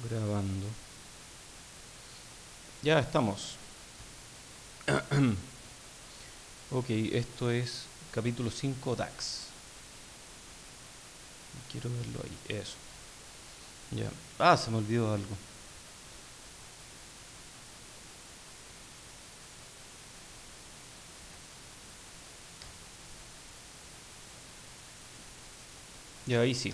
Grabando. Ya estamos. Ok, esto es capítulo 5 DAX. Quiero verlo ahí. Eso. Ya. Ah, se me olvidó algo. Ya, ahí sí.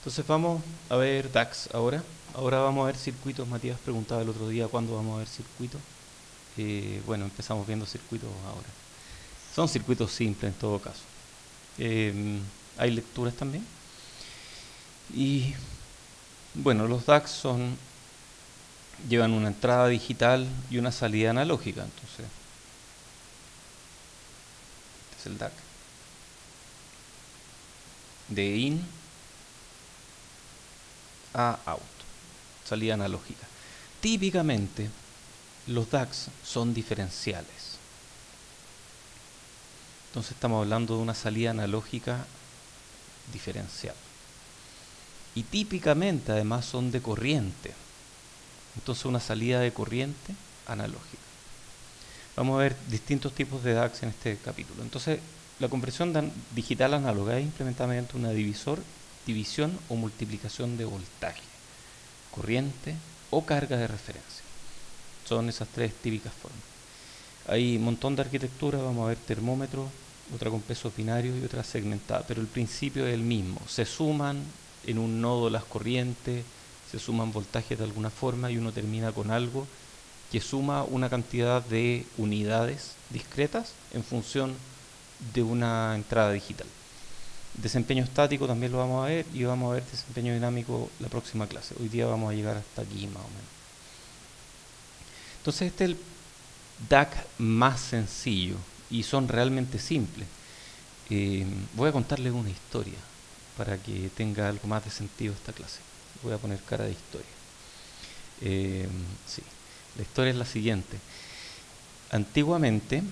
Entonces vamos a ver DAX ahora. Ahora vamos a ver circuitos. Matías preguntaba el otro día cuándo vamos a ver circuitos. Bueno, empezamos viendo circuitos ahora. Son circuitos simples en todo caso. Hay lecturas también. Y bueno, los DAX llevan una entrada digital y una salida analógica. Entonces, este es el DAC. De in a out, salida analógica. Típicamente, los DACs son diferenciales. Entonces estamos hablando de una salida analógica diferencial. Y típicamente además son de corriente. Entonces una salida de corriente analógica. Vamos a ver distintos tipos de DACs en este capítulo. Entonces, la conversión digital análoga es implementada mediante una división o multiplicación de voltaje, corriente o carga de referencia. Son esas tres típicas formas. Hay un montón de arquitecturas, vamos a ver termómetro, otra con pesos binarios y otra segmentada, pero el principio es el mismo. Se suman en un nodo las corrientes, se suman voltajes de alguna forma y uno termina con algo que suma una cantidad de unidades discretas en función de una entrada digital. Desempeño estático también lo vamos a ver y vamos a ver desempeño dinámico la próxima clase. Hoy día vamos a llegar hasta aquí más o menos. Entonces este es el DAC más sencillo y son realmente simples. Voy a contarles una historia para que tenga algo más de sentido esta clase. Voy a poner cara de historia. Sí. La historia es la siguiente. Antiguamente,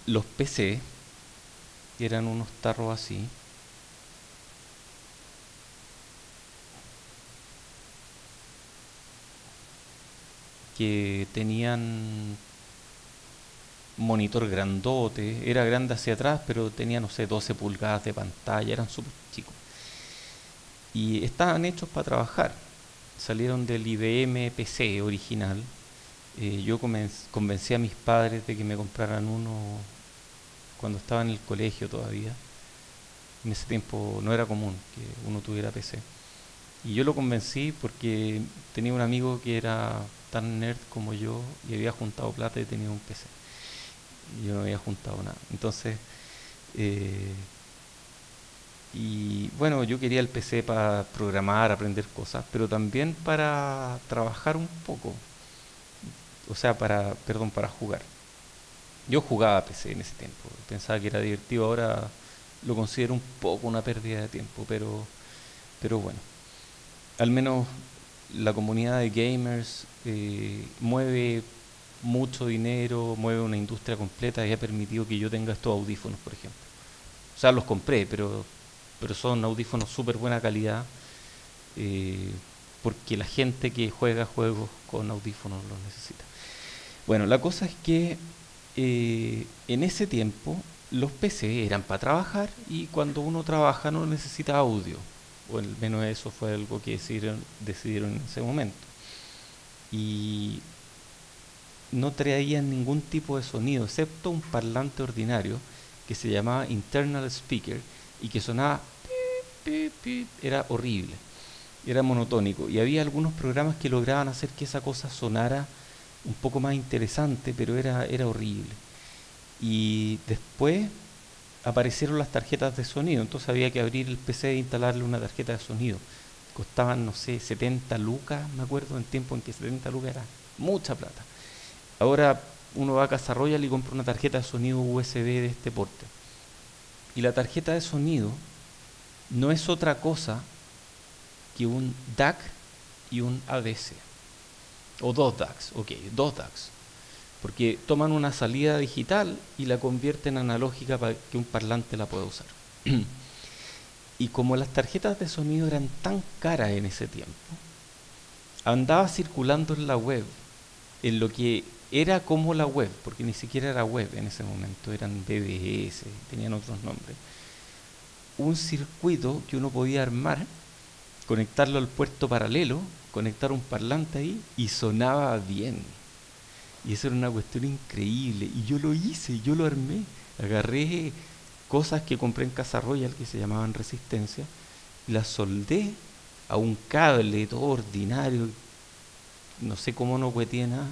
los PC eran unos tarros así, que tenían monitor grandote, era grande hacia atrás, pero tenía, no sé, 12 pulgadas de pantalla, eran súper chicos. Y estaban hechos para trabajar. Salieron del IBM PC original. Yo convencí a mis padres de que me compraran uno cuando estaba en el colegio todavía. En ese tiempo no era común que uno tuviera PC. Y yo lo convencí porque tenía un amigo que era tan nerd como yo y había juntado plata y tenía un PC. Y yo no había juntado nada. Entonces, eh, y bueno, yo quería el PC para programar, aprender cosas, pero también para trabajar un poco. O sea, perdón, para jugar. Yo jugaba PC en ese tiempo, pensaba que era divertido, ahora lo considero un poco una pérdida de tiempo, pero bueno, al menos la comunidad de gamers mueve mucho dinero, mueve una industria completa y ha permitido que yo tenga estos audífonos, por ejemplo. O sea, los compré, pero son audífonos súper buena calidad, eh, porque la gente que juega juegos con audífonos los necesita. Bueno, la cosa es que en ese tiempo los PC eran para trabajar y cuando uno trabaja no necesita audio. O al menos eso fue algo que decidieron en ese momento. Y no traían ningún tipo de sonido, excepto un parlante ordinario que se llamaba internal speaker y que sonaba pip, pip, pip. Era horrible, era monotónico. Y había algunos programas que lograban hacer que esa cosa sonara un poco más interesante, pero era horrible. Y después aparecieron las tarjetas de sonido, entonces había que abrir el PC e instalarle una tarjeta de sonido. Costaban, no sé, 70 lucas, me acuerdo, en tiempo en que 70 lucas era mucha plata. Ahora uno va a Casa Royal y compra una tarjeta de sonido USB de este porte. Y la tarjeta de sonido no es otra cosa que un DAC y un ADC. O dos DACs, ok, dos DACs. Porque toman una salida digital y la convierten en analógica para que un parlante la pueda usar. Y como las tarjetas de sonido eran tan caras en ese tiempo, andaba circulando en la web, en lo que era como la web, porque ni siquiera era web en ese momento, eran BBS, tenían otros nombres, un circuito que uno podía armar, conectarlo al puerto paralelo, conectar un parlante ahí y sonaba bien. Y eso era una cuestión increíble. Y yo lo hice, yo lo armé. Agarré cosas que compré en Casa Royal que se llamaban resistencia, y las soldé a un cable todo ordinario, no sé cómo no cueteé nada.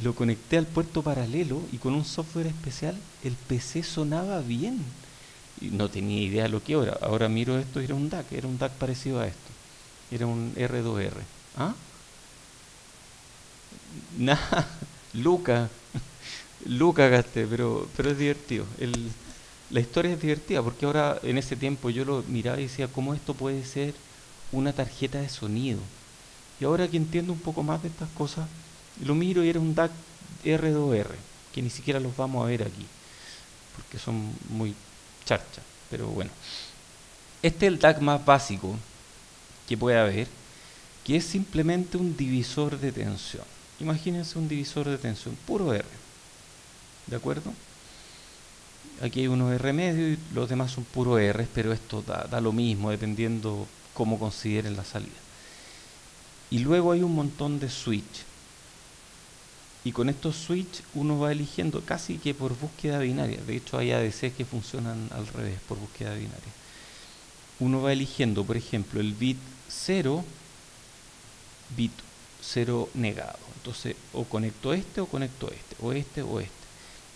Lo conecté al puerto paralelo y con un software especial el PC sonaba bien. Y no tenía idea de lo que era. Ahora miro esto, era un DAC parecido a esto. Era un R2R. ¿Ah? Nada, Luca, Luca gasté, pero es divertido. La historia es divertida porque ahora en ese tiempo yo lo miraba y decía, ¿cómo esto puede ser una tarjeta de sonido? Y ahora que entiendo un poco más de estas cosas, lo miro y era un DAC R2R, que ni siquiera los vamos a ver aquí, porque son muy charchas. Pero bueno, este es el DAC más básico que puede haber, que es simplemente un divisor de tensión. Imagínense un divisor de tensión, puro R, ¿de acuerdo? Aquí hay unos R medio y los demás son puro R, pero esto da lo mismo dependiendo cómo consideren la salida. Y luego hay un montón de switch. Y con estos switch uno va eligiendo casi que por búsqueda binaria. De hecho hay ADC que funcionan al revés, por búsqueda binaria. Uno va eligiendo, por ejemplo, el bit 0 negado. Entonces o conecto este o conecto este, o este o este.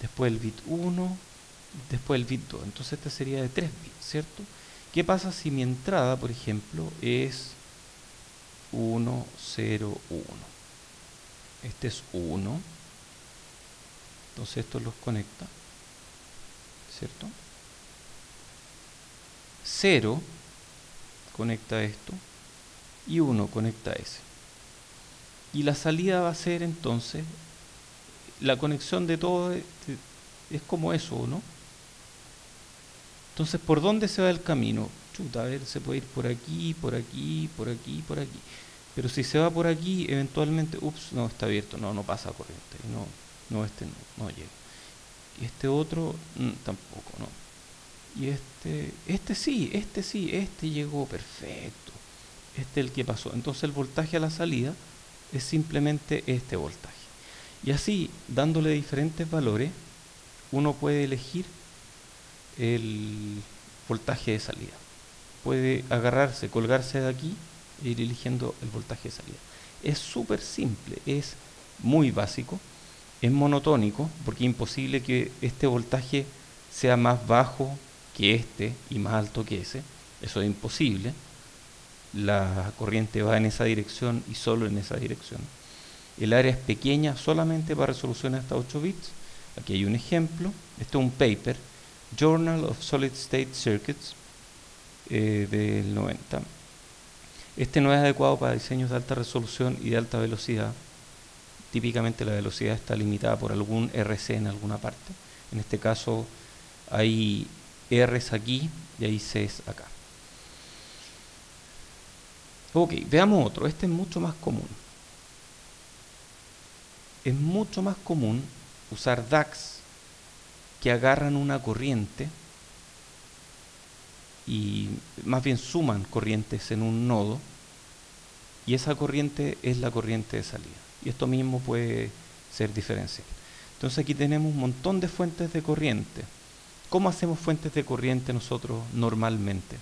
Después el bit 1, después el bit 2. Entonces este sería de 3 bits, ¿cierto? ¿Qué pasa si mi entrada, por ejemplo, es 1, 0, 1? Este es 1. Entonces esto los conecta, ¿cierto? 0 conecta esto y 1 conecta ese. Y la salida va a ser entonces, la conexión de todo es como eso, ¿no? Entonces, ¿por dónde se va el camino? Chuta, a ver, se puede ir por aquí, por aquí, por aquí, por aquí. Pero si se va por aquí, eventualmente, ups, no, está abierto, no, no pasa corriente. No, no, este no llega. Y este otro, tampoco, no. Y este llegó perfecto. Este es el que pasó. Entonces el voltaje a la salida es simplemente este voltaje. Y así, dándole diferentes valores, uno puede elegir el voltaje de salida. Puede agarrarse, colgarse de aquí e ir eligiendo el voltaje de salida. Es súper simple, es muy básico, es monotónico, porque es imposible que este voltaje sea más bajo que este y más alto que ese. Eso es imposible. La corriente va en esa dirección y solo en esa dirección. El área es pequeña solamente para resoluciones hasta 8 bits. Aquí hay un ejemplo. Este es un paper, Journal of Solid State Circuits, del 90. Este no es adecuado para diseños de alta resolución y de alta velocidad. Típicamente la velocidad está limitada por algún RC en alguna parte. En este caso hay R's aquí y hay C's acá. Ok, veamos otro. Este es mucho más común. Es mucho más común usar DACs que agarran una corriente y más bien suman corrientes en un nodo, y esa corriente es la corriente de salida. Y esto mismo puede ser diferencial. Entonces aquí tenemos un montón de fuentes de corriente. ¿Cómo hacemos fuentes de corriente nosotros normalmente?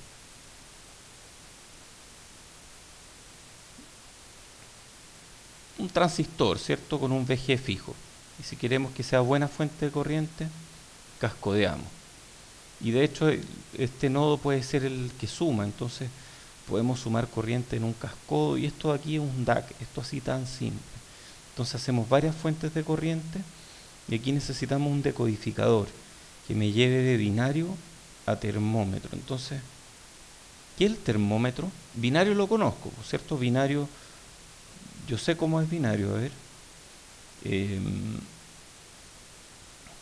Un transistor, ¿cierto? Con un VG fijo. Y si queremos que sea buena fuente de corriente, cascodeamos. Y de hecho este nodo puede ser el que suma, entonces podemos sumar corriente en un cascodo, y esto aquí es un DAC, esto así tan simple. Entonces hacemos varias fuentes de corriente y aquí necesitamos un decodificador que me lleve de binario a termómetro. Entonces, ¿qué es el termómetro? Binario lo conozco, ¿cierto? Binario, yo sé cómo es binario, a ver.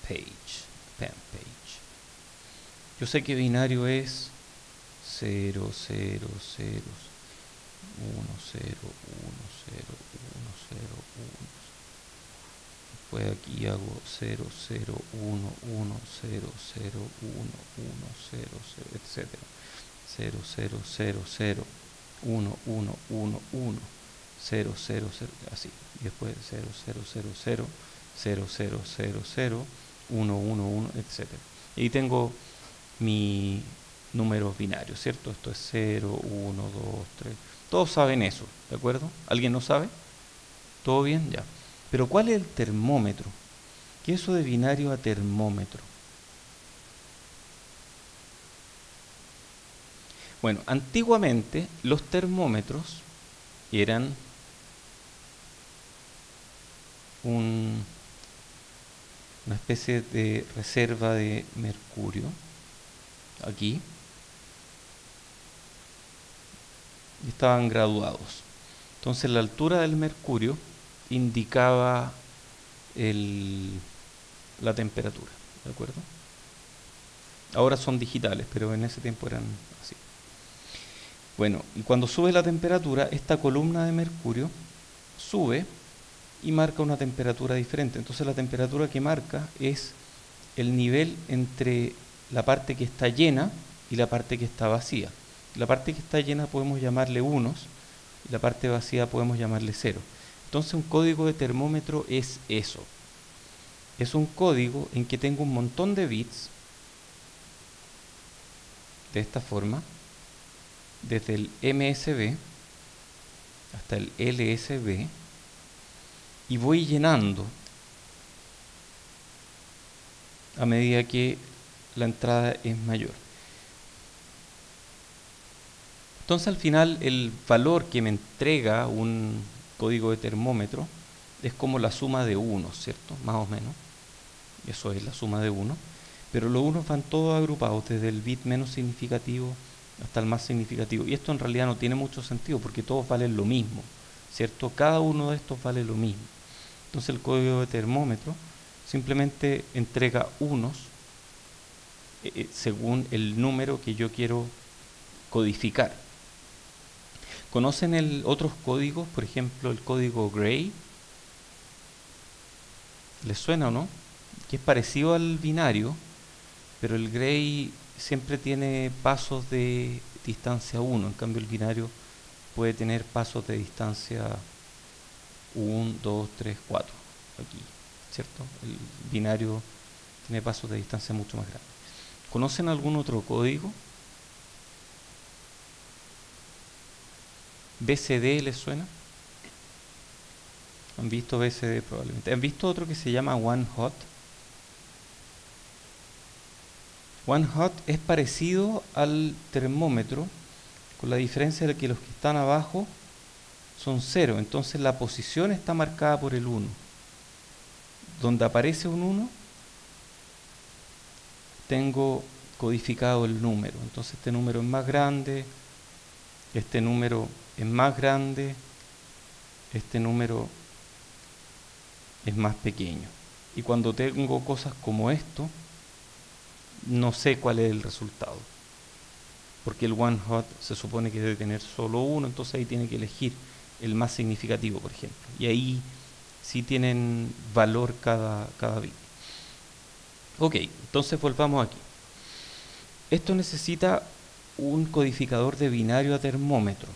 Page, pen page. Yo sé que binario es 0, 0, 0, 1, 0, 1, 0, 1, 0, 1. Después aquí hago 0, 0, 1, 1, 0, 0, 1, 1, 0, 0, etcétera. 0, 0, 0, 0, 1, 1, 1, 1, 0, 0, 0, así. Y después 0, 0, 0, 0, 0, 0, 0, 0, 1, 1, 1, etcétera. Y ahí tengo mi números binarios, ¿cierto? Esto es 0, 1, 2, 3. Todos saben eso, ¿de acuerdo? ¿Alguien no sabe? ¿Todo bien? Ya. Pero ¿cuál es el termómetro? ¿Qué es eso de binario a termómetro? Bueno, antiguamente los termómetros eran una especie de reserva de mercurio, aquí, y estaban graduados. Entonces la altura del mercurio indicaba la temperatura, ¿de acuerdo? Ahora son digitales, pero en ese tiempo eran así. Bueno, y cuando sube la temperatura, esta columna de mercurio sube y marca una temperatura diferente. Entonces la temperatura que marca es el nivel entre la parte que está llena y la parte que está vacía. La parte que está llena podemos llamarle unos y la parte vacía podemos llamarle cero. Entonces un código de termómetro es eso. Es un código en que tengo un montón de bits de esta forma, desde el MSB hasta el LSB, y voy llenando a medida que la entrada es mayor. Entonces al final el valor que me entrega un código de termómetro es como la suma de unos, ¿cierto? Más o menos. Eso es la suma de unos. Pero los unos van todos agrupados desde el bit menos significativo hasta el más significativo. Y esto en realidad no tiene mucho sentido porque todos valen lo mismo, ¿cierto? Cada uno de estos vale lo mismo. Entonces el código de termómetro simplemente entrega unos según el número que yo quiero codificar. ¿Conocen otros códigos? Por ejemplo, el código Gray. ¿Les suena o no? Que es parecido al binario, pero el Gray siempre tiene pasos de distancia 1. En cambio, el binario puede tener pasos de distancia 1, 2, 3, 4. Aquí, ¿cierto? El binario tiene pasos de distancia mucho más grandes. ¿Conocen algún otro código? ¿BCD les suena? ¿Han visto BCD probablemente? ¿Han visto otro que se llama One Hot? One Hot es parecido al termómetro, con la diferencia de que los que están abajo son 0. Entonces la posición está marcada por el 1. Donde aparece un 1, tengo codificado el número. Entonces este número es más grande, este número es más grande, este número es más pequeño. Y cuando tengo cosas como esto, no sé cuál es el resultado. Porque el one hot se supone que debe tener solo uno, entonces ahí tiene que elegir el más significativo, por ejemplo. Y ahí sí tienen valor cada bit. Ok, entonces volvamos aquí. Esto necesita un codificador de binario a termómetro.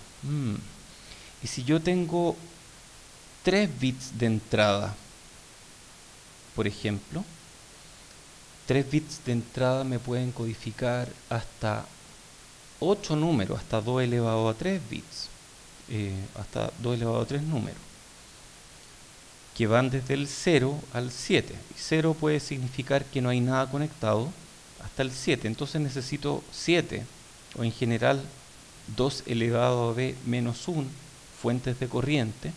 Y si yo tengo 3 bits de entrada, por ejemplo, 3 bits de entrada me pueden codificar hasta 8 números, hasta 2 elevado a 3 bits, hasta 2 elevado a 3 números, que van desde el 0 al 7. 0 puede significar que no hay nada conectado hasta el 7, entonces necesito 7, o en general 2 elevado a b menos 1 fuentes de corriente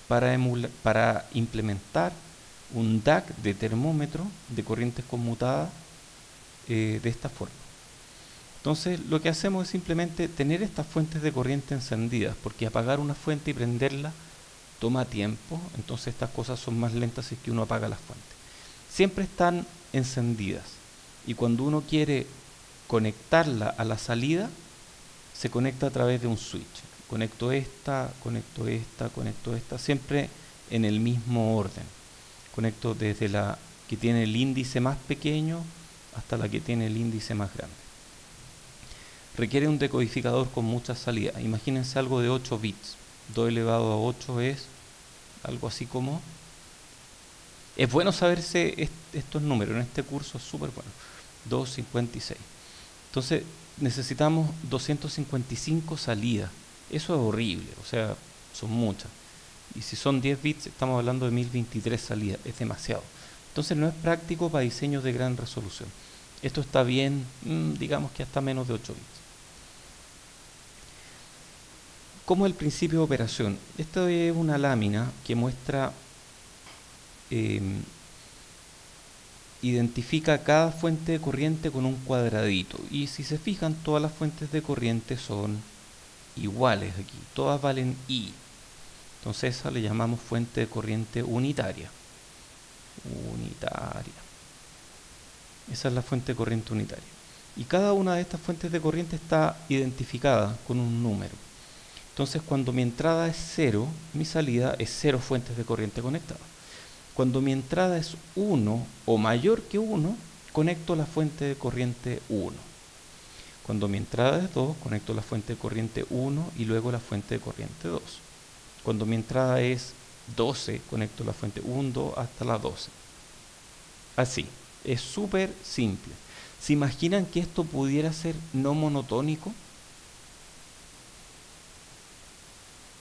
para implementar un DAC de termómetro de corrientes conmutadas de esta forma. Entonces lo que hacemos es simplemente tener estas fuentes de corriente encendidas, porque apagar una fuente y prenderla toma tiempo, entonces estas cosas son más lentas si es que uno apaga las fuentes. Siempre están encendidas y cuando uno quiere conectarla a la salida, se conecta a través de un switch. Conecto esta, conecto esta, conecto esta, siempre en el mismo orden. Conecto desde la que tiene el índice más pequeño hasta la que tiene el índice más grande. Requiere un decodificador con muchas salidas. Imagínense algo de 8 bits. 2 elevado a 8 es algo así como... Es bueno saberse estos números. En este curso es súper bueno. 256. Entonces necesitamos 255 salidas. Eso es horrible. O sea, son muchas. Y si son 10 bits, estamos hablando de 1023 salidas. Es demasiado. Entonces no es práctico para diseños de gran resolución. Esto está bien, digamos que hasta menos de 8 bits. ¿Cómo es el principio de operación? Esto es una lámina que muestra, identifica cada fuente de corriente con un cuadradito. Y si se fijan, todas las fuentes de corriente son iguales aquí. Todas valen I. Entonces esa le llamamos fuente de corriente unitaria. Unitaria. Esa es la fuente de corriente unitaria. Y cada una de estas fuentes de corriente está identificada con un número. Entonces cuando mi entrada es 0, mi salida es 0 fuentes de corriente conectadas. Cuando mi entrada es 1 o mayor que 1, conecto la fuente de corriente 1. Cuando mi entrada es 2, conecto la fuente de corriente 1 y luego la fuente de corriente 2. Cuando mi entrada es 12, conecto la fuente 1, 2 hasta la 12. Así, es súper simple. ¿Se imaginan que esto pudiera ser no monotónico?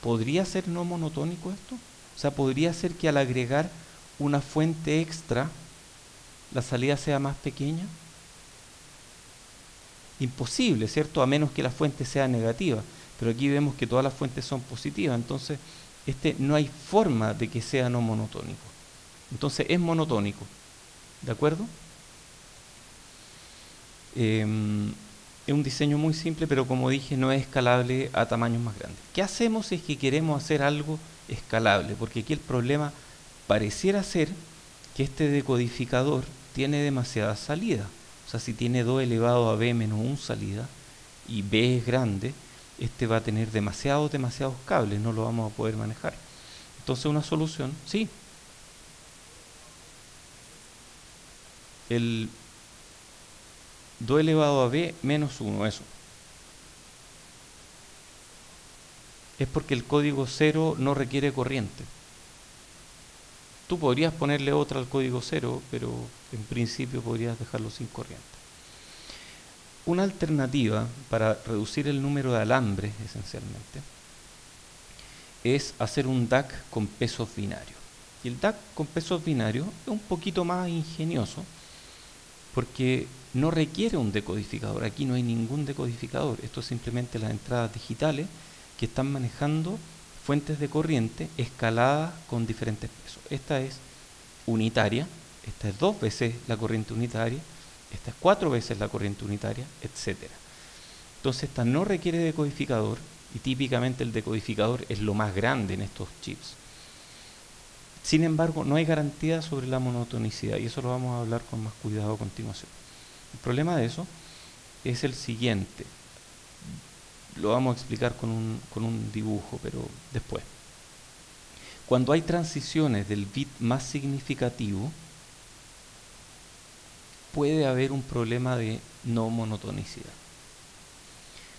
¿Podría ser no monotónico esto? O sea, ¿podría ser que al agregar una fuente extra, la salida sea más pequeña? Imposible, ¿cierto? A menos que la fuente sea negativa. Pero aquí vemos que todas las fuentes son positivas. Entonces, no hay forma de que sea no monotónico. Entonces, es monotónico. ¿De acuerdo? Es un diseño muy simple, pero como dije, no es escalable a tamaños más grandes. ¿Qué hacemos si es que queremos hacer algo escalable? Porque aquí el problema pareciera ser que este decodificador tiene demasiadas salidas. O sea, si tiene 2 elevado a b menos 1 salida y b es grande, este va a tener demasiados cables, no lo vamos a poder manejar. Entonces una solución, sí. El 2 elevado a b menos 1, eso. Es porque el código 0 no requiere corriente. Tú podrías ponerle otra al código 0, pero en principio podrías dejarlo sin corriente. Una alternativa para reducir el número de alambres, esencialmente, es hacer un DAC con pesos binarios. Y el DAC con pesos binarios es un poquito más ingenioso, porque no requiere un decodificador. Aquí no hay ningún decodificador. Esto es simplemente las entradas digitales que están manejando fuentes de corriente escaladas con diferentes pesos. Esta es unitaria, esta es 2 veces la corriente unitaria, esta es 4 veces la corriente unitaria, etc. Entonces esta no requiere decodificador y típicamente el decodificador es lo más grande en estos chips. Sin embargo, no hay garantía sobre la monotonicidad y eso lo vamos a hablar con más cuidado a continuación. El problema de eso es el siguiente. Lo vamos a explicar con un dibujo, pero después. Cuando hay transiciones del bit más significativo, puede haber un problema de no monotonicidad.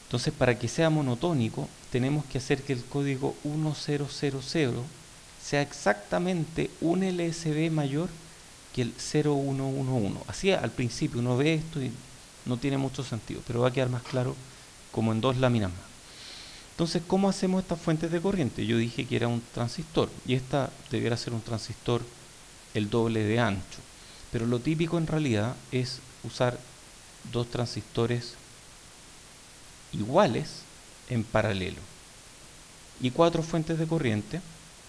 Entonces, para que sea monotónico, tenemos que hacer que el código 1000 sea exactamente un LSB mayor que el 0111. Así al principio uno ve esto y no tiene mucho sentido, pero va a quedar más claro como en 2 láminas más. Entonces, ¿cómo hacemos estas fuentes de corriente? Yo dije que era un transistor y esta debiera ser un transistor el doble de ancho. Pero lo típico en realidad es usar 2 transistores iguales en paralelo. Y 4 fuentes de corriente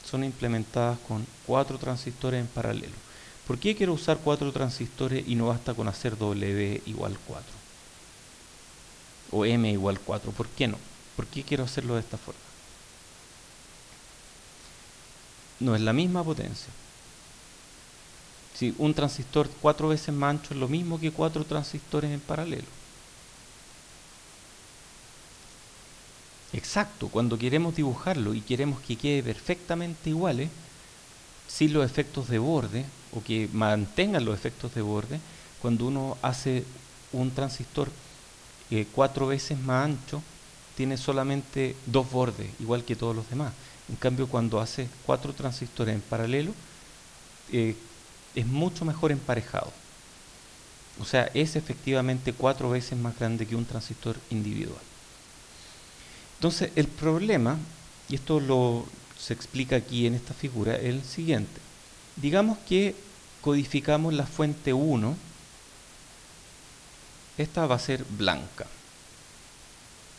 son implementadas con 4 transistores en paralelo. ¿Por qué quiero usar 4 transistores y no basta con hacer W igual 4? O M igual 4. ¿Por qué no? ¿Por qué quiero hacerlo de esta forma? No es la misma potencia. Si un transistor 4 veces más ancho es lo mismo que 4 transistores en paralelo. Exacto, cuando queremos dibujarlo y queremos que quede perfectamente iguales, sin los efectos de borde, o que mantengan los efectos de borde, cuando uno hace un transistor 4 veces más ancho, tiene solamente 2 bordes, igual que todos los demás. En cambio, cuando hace 4 transistores en paralelo, eh, es mucho mejor emparejado. O sea, es efectivamente 4 veces más grande que un transistor individual. Entonces, el problema, y esto se explica aquí en esta figura, es el siguiente. Digamos que codificamos la fuente 1, esta va a ser blanca,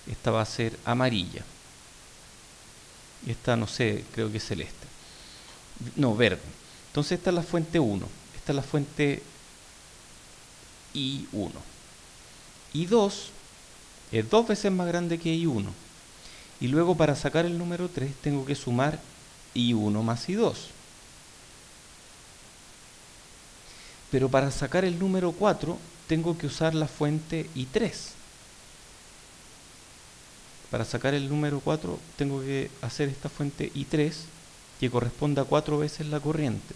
esta va a ser amarilla, esta no sé, creo que es celeste, no, verde. Entonces esta es la fuente 1, esta es la fuente I1. I2 es 2 veces más grande que I1. Y luego para sacar el número 3 tengo que sumar I1 más I2. Pero para sacar el número 4 tengo que usar la fuente I3. Para sacar el número 4 tengo que hacer esta fuente I3 que corresponde a 4 veces la corriente.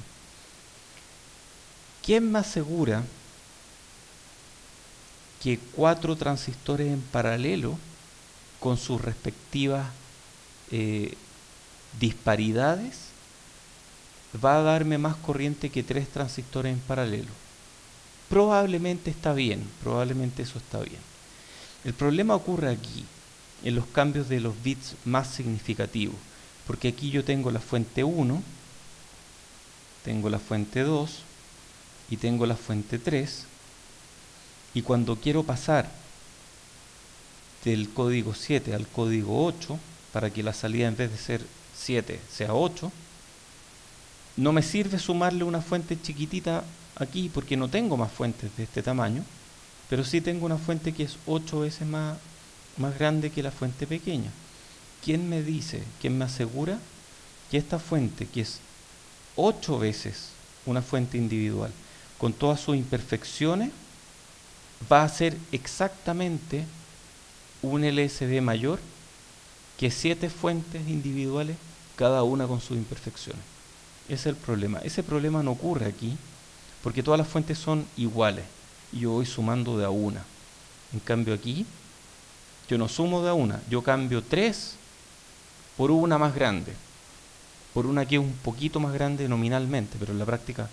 ¿Quién me asegura que 4 transistores en paralelo con sus respectivas disparidades va a darme más corriente que 3 transistores en paralelo? Probablemente está bien, probablemente eso está bien. El problema ocurre aquí, en los cambios de los bits más significativos, porque aquí yo tengo la fuente 1, tengo la fuente 2 y tengo la fuente 3, y cuando quiero pasar del código 7 al código 8, para que la salida en vez de ser 7 sea 8, no me sirve sumarle una fuente chiquitita aquí porque no tengo más fuentes de este tamaño, pero sí tengo una fuente que es 8 veces más grande que la fuente pequeña. ¿Quién me dice, quién me asegura que esta fuente, que es 8 veces una fuente individual, con todas sus imperfecciones, va a ser exactamente un LSB mayor que 7 fuentes individuales, cada una con sus imperfecciones? Ese es el problema. Ese problema no ocurre aquí, porque todas las fuentes son iguales, y yo voy sumando de a una. En cambio aquí, yo no sumo de a una, yo cambio 3 por una más grande, por una que es un poquito más grande nominalmente, pero en la práctica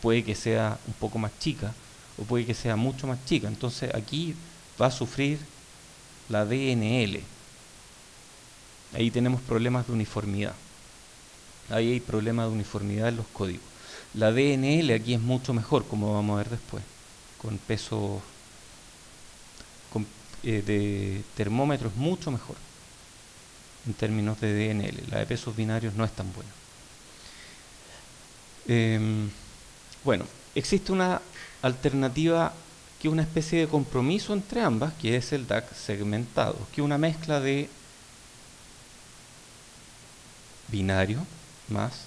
puede que sea un poco más chica, o puede que sea mucho más chica. Entonces aquí va a sufrir la DNL. Ahí tenemos problemas de uniformidad. Ahí hay problemas de uniformidad en los códigos. La DNL aquí es mucho mejor, como vamos a ver después, con peso de termómetro es mucho mejor en términos de DNL. La de pesos binarios no es tan buena. Bueno, existe una alternativa que es una especie de compromiso entre ambas, que es el DAC segmentado, que es una mezcla de binario más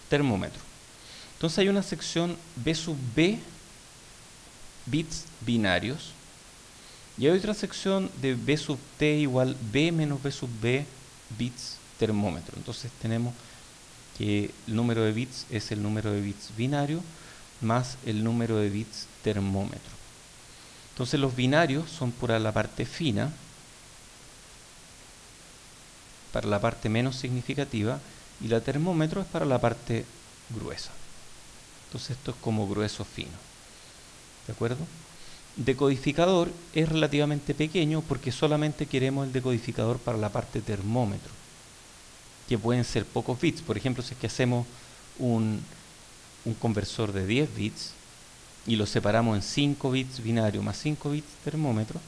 termómetro. Entonces hay una sección B sub B, bits binarios, y hay otra sección de B sub T igual B menos B sub B, bits termómetro. Entonces tenemos que el número de bits es el número de bits binario más el número de bits termómetro. Entonces los binarios son para la parte fina, para la parte menos significativa, y la termómetro es para la parte gruesa. Entonces esto es como grueso fino. ¿De acuerdo? Decodificador es relativamente pequeño porque solamente queremos el decodificador para la parte termómetro, que pueden ser pocos bits. Por ejemplo, si es que hacemos un conversor de 10 bits y lo separamos en 5 bits binario más 5 bits termómetro,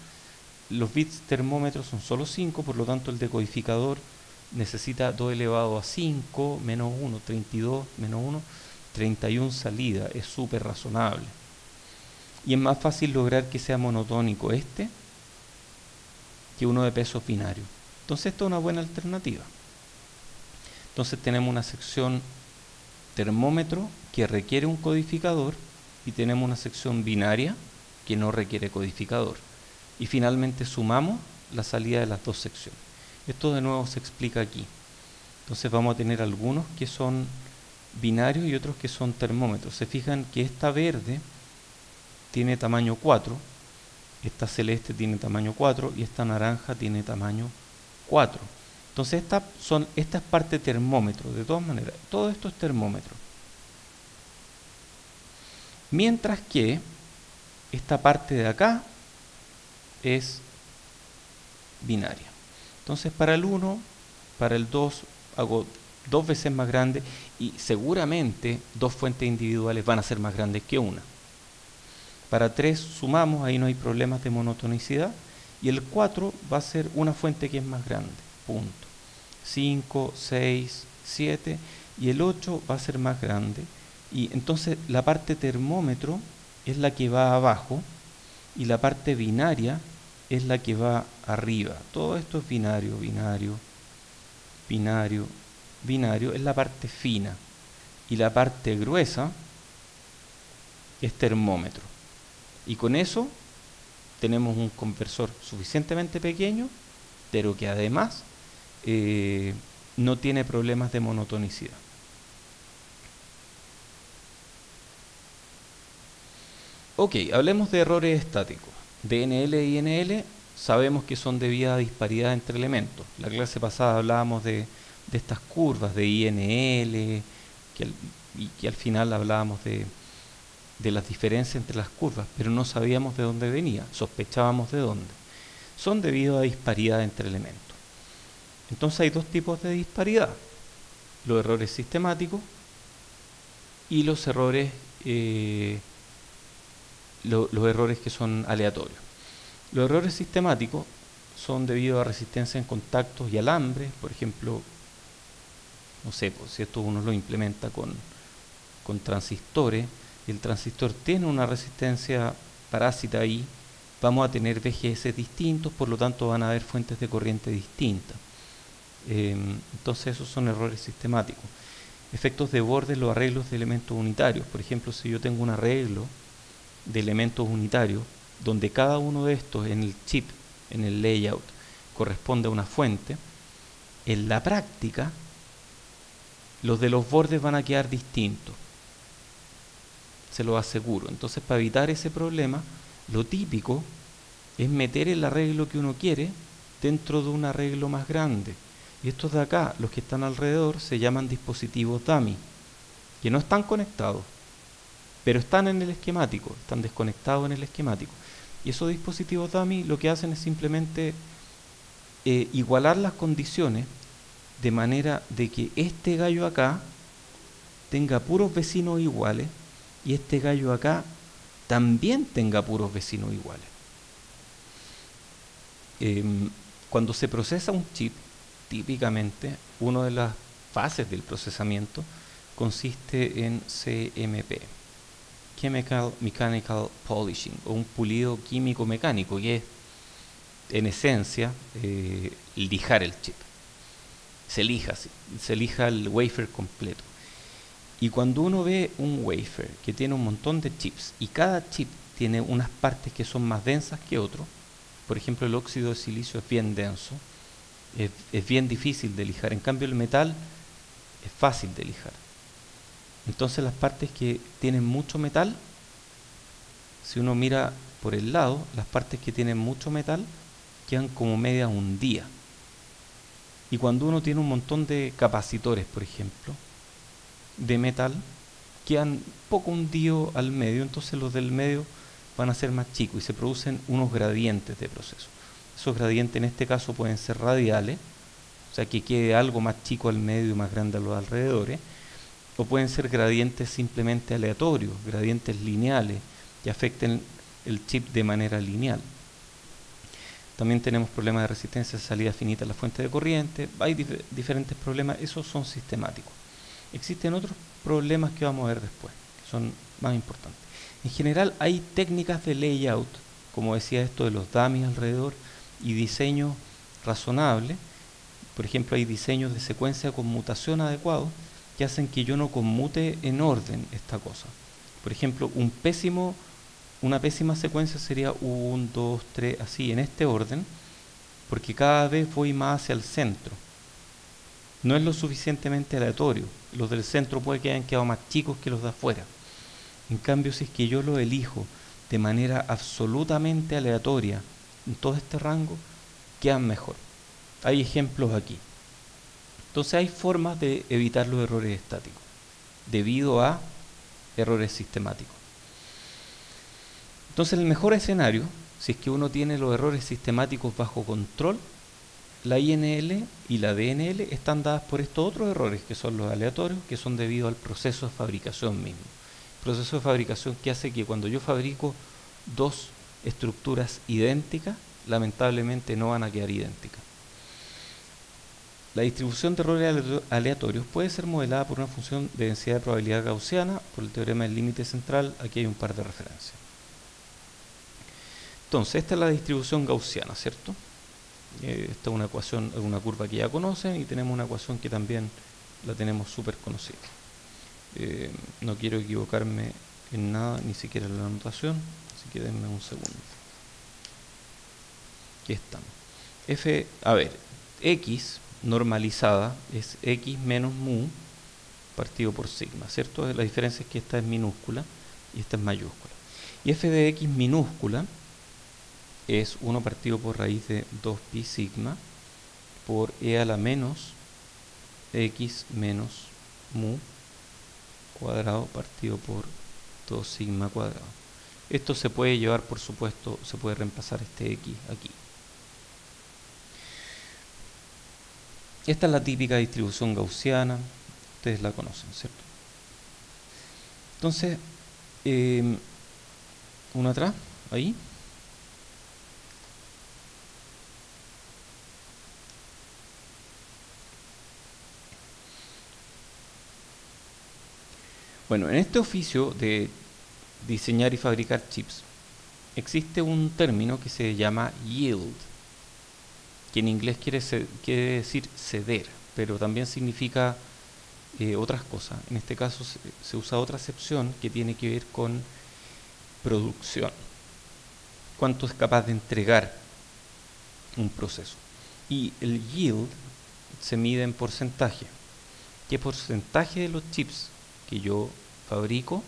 los bits termómetro son solo 5, por lo tanto el decodificador necesita 2 elevado a 5 menos 1, 32 menos 1, 31 salida. Es súper razonable. Y es más fácil lograr que sea monotónico este que uno de pesos binario. Entonces esto es una buena alternativa. Entonces tenemos una sección termómetro que requiere un codificador y tenemos una sección binaria que no requiere codificador. y finalmente sumamos la salida de las dos secciones. Esto de nuevo se explica aquí. Entonces vamos a tener algunos que son binarios y otros que son termómetros. Se fijan que esta verde tiene tamaño 4, esta celeste tiene tamaño 4 y esta naranja tiene tamaño 4. Entonces esta es parte termómetro. De todas maneras, todo esto es termómetro. Mientras que esta parte de acá es binaria. Entonces para el 1, para el 2 hago 2 veces más grande y seguramente 2 fuentes individuales van a ser más grandes que una. Para 3 sumamos, ahí no hay problemas de monotonicidad, y el 4 va a ser una fuente que es más grande, punto. 5, 6, 7 y el 8 va a ser más grande, y entonces la parte termómetro es la que va abajo y la parte binaria es la que va arriba. Todo esto es binario, binario, binario, binario, es la parte fina, y la parte gruesa es termómetro. Y con eso tenemos un conversor suficientemente pequeño, pero que además no tiene problemas de monotonicidad. Ok, hablemos de errores estáticos. DNL y INL sabemos que son debidas a disparidad entre elementos. La clase pasada hablábamos de estas curvas de INL, y que al final hablábamos de las diferencias entre las curvas, pero no sabíamos de dónde venía, sospechábamos de dónde. Son debido a disparidad entre elementos. Entonces hay dos tipos de disparidad: los errores sistemáticos y los errores los errores que son aleatorios. Los errores sistemáticos son debido a resistencia en contactos y alambre. Por ejemplo, no sé, pues, si esto uno lo implementa con transistores, y el transistor tiene una resistencia parásita ahí, vamos a tener VGS distintos, por lo tanto van a haber fuentes de corriente distintas. Entonces esos son errores sistemáticos. Efectos de borde, los arreglos de elementos unitarios. Por ejemplo, si yo tengo un arreglo de elementos unitarios donde cada uno de estos en el chip, en el layout, corresponde a una fuente, en la práctica los de los bordes van a quedar distintos, se lo aseguro. Entonces, para evitar ese problema, lo típico es meter el arreglo que uno quiere dentro de un arreglo más grande. Y estos de acá, los que están alrededor, se llaman dispositivos dummy, que no están conectados, pero están en el esquemático, están desconectados en el esquemático. Y esos dispositivos dummy lo que hacen es simplemente igualar las condiciones de manera de que este gallo acá tenga puros vecinos iguales y este gallo acá también tenga puros vecinos iguales. Cuando se procesa un chip, típicamente una de las fases del procesamiento consiste en CMP, Chemical Mechanical Polishing, o un pulido químico mecánico, que es en esencia lijar el chip. Se lija el wafer completo. Y cuando uno ve un wafer que tiene un montón de chips y cada chip tiene unas partes que son más densas que otros, por ejemplo el óxido de silicio es bien denso, es bien difícil de lijar. En cambio el metal es fácil de lijar. Entonces las partes que tienen mucho metal, si uno mira por el lado, las partes que tienen mucho metal quedan como media hundida. Y cuando uno tiene un montón de capacitores, por ejemplo, de metal, quedan poco hundidos al medio, entonces los del medio van a ser más chicos y se producen unos gradientes de proceso. Esos gradientes en este caso pueden ser radiales, o sea que quede algo más chico al medio y más grande a los alrededores, o pueden ser gradientes simplemente aleatorios, gradientes lineales, que afecten el chip de manera lineal. También tenemos problemas de resistencia de salida finita a la fuente de corriente. Hay diferentes problemas, esos son sistemáticos. Existen otros problemas que vamos a ver después, que son más importantes. En general hay técnicas de layout, como decía esto de los dummies alrededor, y diseños razonables. Por ejemplo, hay diseños de secuencia de conmutación adecuados que hacen que yo no conmute en orden esta cosa. Por ejemplo, un pésimo una pésima secuencia sería 1, 2, 3, así, en este orden, porque cada vez voy más hacia el centro. No es lo suficientemente aleatorio. Los del centro puede que hayan quedado más chicos que los de afuera. En cambio, si es que yo lo elijo de manera absolutamente aleatoria en todo este rango, quedan mejor. Hay ejemplos aquí. Entonces hay formas de evitar los errores estáticos debido a errores sistemáticos. Entonces el mejor escenario, si es que uno tiene los errores sistemáticos bajo control, la INL y la DNL están dadas por estos otros errores que son los aleatorios, que son debido al proceso de fabricación mismo. Proceso de fabricación que hace que cuando yo fabrico dos estructuras idénticas, lamentablemente no van a quedar idénticas. La distribución de errores aleatorios puede ser modelada por una función de densidad de probabilidad gaussiana, por el teorema del límite central. Aquí hay un par de referencias. Entonces, esta es la distribución gaussiana, ¿cierto? Esta es una ecuación, una curva que ya conocen, y tenemos una ecuación que también la tenemos súper conocida. No quiero equivocarme en nada, ni siquiera en la anotación, así que denme un segundo. Aquí estamos. X normalizada es X menos mu partido por sigma, ¿cierto? La diferencia es que esta es minúscula y esta es mayúscula. Y f de x minúscula es 1 partido por raíz de 2pi sigma por e a la menos x menos mu cuadrado partido por 2 sigma cuadrado. Esto se puede llevar, por supuesto, se puede reemplazar este x aquí. Esta es la típica distribución gaussiana, ustedes la conocen, ¿cierto? Entonces, una atrás, ahí. Bueno, en este oficio de diseñar y fabricar chips, existe un término que se llama yield, que en inglés quiere decir ceder, pero también significa otras cosas. En este caso se usa otra acepción que tiene que ver con producción. Cuánto es capaz de entregar un proceso. Y el yield se mide en porcentaje. ¿Qué porcentaje de los chips que yo fabrico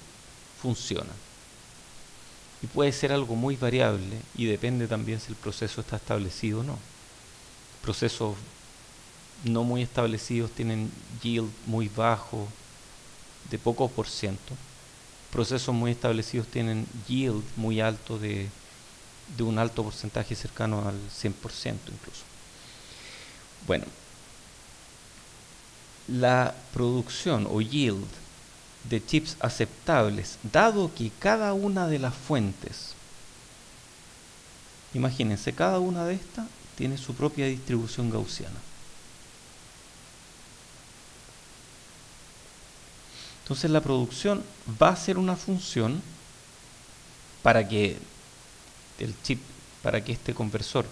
funcionan? Y puede ser algo muy variable y depende también si el proceso está establecido o no. Procesos no muy establecidos tienen yield muy bajo, de poco por ciento. Procesos muy establecidos tienen yield muy alto, de un alto porcentaje cercano al 100% incluso. Bueno, la producción o yield de chips aceptables, dado que cada una de las fuentes, imagínense, cada una de estas tiene su propia distribución gaussiana. Entonces la producción va a ser una función para que el chip, para que este conversor